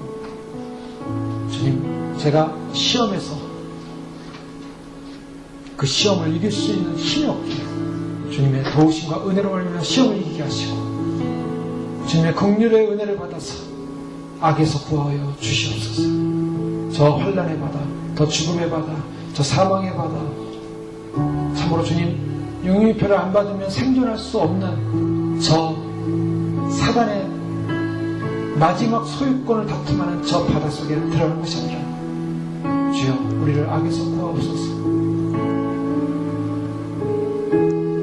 주님, 제가 시험에서 그 시험을 이길 수 있는 힘이 없기에 주님의 도우심과 은혜로 말미암아 시험을 이기게 하시고, 주님의 긍휼의 은혜를 받아서 악에서 구하여 주시옵소서. 저 환난의 바다, 저 죽음의 바다, 저 사망의 바다, 참으로 주님, 영유표를 안 받으면 생존할 수 없는 저 사단의 마지막 소유권을 다툼하는 저 바다 속에 들어가는 것이 아니라, 주여, 우리를 악에서 구하옵소서.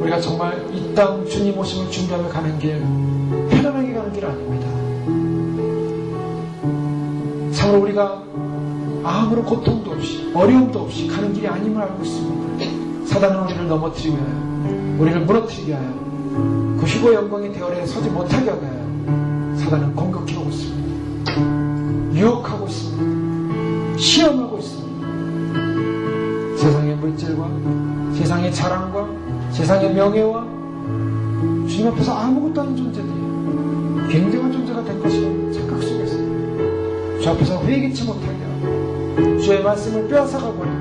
우리가 정말 이 땅 주님 오심을 준비하며 가는 길, 편안하게 가는 길 아닙니다. 참으로 우리가 아무런 고통도 없이 어려움도 없이 가는 길이 아님을 알고 있습니다. 사단은 우리를 넘어뜨리게 하여, 우리를 무너뜨리게 하여, 그 휘고 영광의 대열에 서지 못하게 하게 하여 사단은 공격해오고 있습니다. 유혹하고 있습니다. 시험하고 있습니다. 세상의 물질과 세상의 자랑과 세상의 명예와 주님 앞에서 아무것도 아닌 존재들이 굉장한 존재가 될 것이라는 착각 속에서 주 앞에서 회개치 못하게 하고, 주의 말씀을 빼앗아가 버리고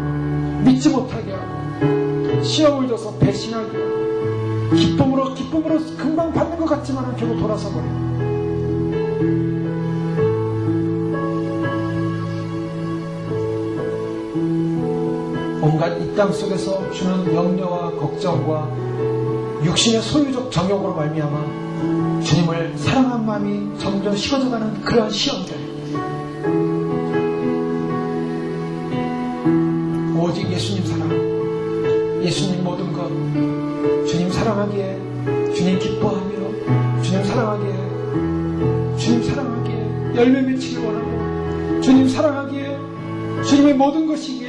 믿지 못하게 하고, 시험을 줘서 배신하게 하고, 기쁨으로 금방 받는 것 같지만 결국 돌아서 버리고, 온갖 이 땅 속에서 주는 염려와 걱정과 육신의 소유적 정욕으로 말미암아 주님을 사랑한 마음이 점점 식어져가는 그러한 시험들, 오직 예수님 사랑, 예수님 모든 것, 주님 사랑하기에, 주님 기뻐하며, 주님 사랑하기에 열매 맺히길 원하고, 주님 사랑하기에 주님의 모든 것이기에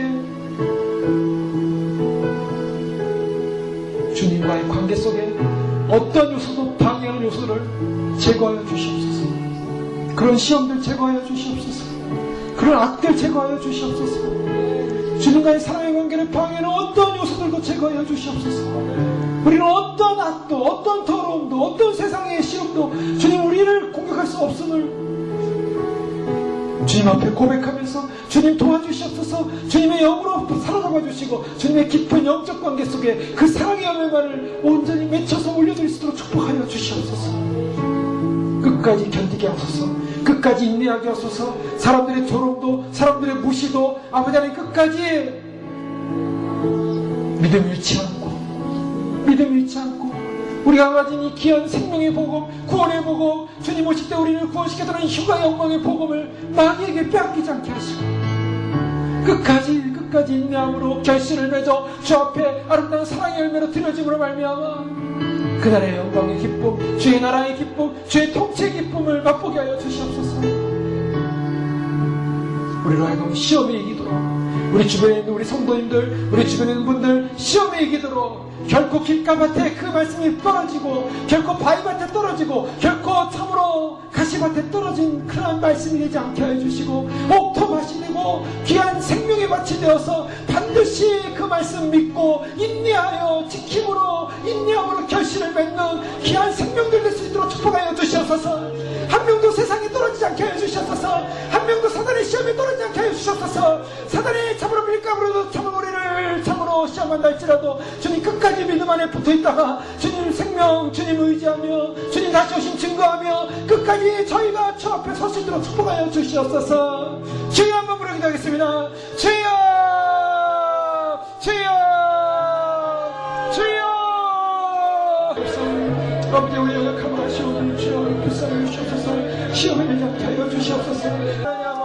주님과의 관계 속에 어떤 요소도 방해하는 요소를 제거하여 주시옵소서. 그런 시험들 제거하여 주시옵소서. 그런 악들 제거하여 주시옵소서. 주님과의 사랑의 관계를 방해하는 어떤 요소들도 제거하여 주시옵소서. 우리는 어떤 악도, 어떤 더러움도, 어떤 세상의 시험도 주님 우리를 공격할 수 없음을 주님 앞에 고백하면서 주님 도와주시옵소서. 주님의 영으로 사로잡아 주시고 주님의 깊은 영적 관계 속에 그 사랑의 열매만을 온전히 맺혀서 올려드릴 수 있도록 축복하여 주시옵소서. 끝까지 견디게 하소서. 끝까지 인내하게 하소서. 사람들의 조롱도 사람들의 무시도 아버지 하나님 끝까지 믿음 잃지 않고 우리가 가진 이 귀한 생명의 복음, 구원의 복음, 주님 오실 때 우리를 구원시켜주는 휴가 영광의 복음을 마귀에게 빼앗기지 않게 하시고 끝까지 인내함으로 결실을 맺어 주 앞에 아름다운 사랑의 열매로 드려짐으로 말미암아 그날의 영광의 기쁨, 주의 나라의 기쁨, 주의 통치의 기쁨을 맛보게 하여 주시옵소서. 우리로 하여금 시험에 이기도록 우리 주변에 있는 우리 성도님들, 우리 주변에 있는 분들 시험에 이기도록 결코 길가밭에 그 말씀이 떨어지고 결코 바위밭에 떨어지고 결코 참으로 가시밭에 떨어진 그러한 말씀이 되지 않게 해주시고 옥토밭이 되고 귀한 생명의 밭이 되어서 반드시 그 말씀 믿고 인내하여 지킴으로 인내함으로 결실을 맺는 귀한 생명들 될 수 있도록 축복하여 주시옵소서. 한 명도 세상에 떨어지지 않게 해주시옵소서. 한 명도 사단의 시험에 떨어지지 않게 해주시옵소서. 사단의 참으로 밀가부로도 참으로 우리를 참으로 시험한다 할지라도 주님 끝까지 믿음 안에 붙어있다가 주님 생명 주님 의지하며 주님 다시 오신 증거하며 끝까지 저희가 주 앞에 설 수 있도록 축복하여 주시옵소서. 주여 한번 부르게 되겠습니다. 주여 아버지 우리 연약함을 하시오니 주여 불쌍히 주시옵소서. 시험에 내지 않게 하여 주시옵소서.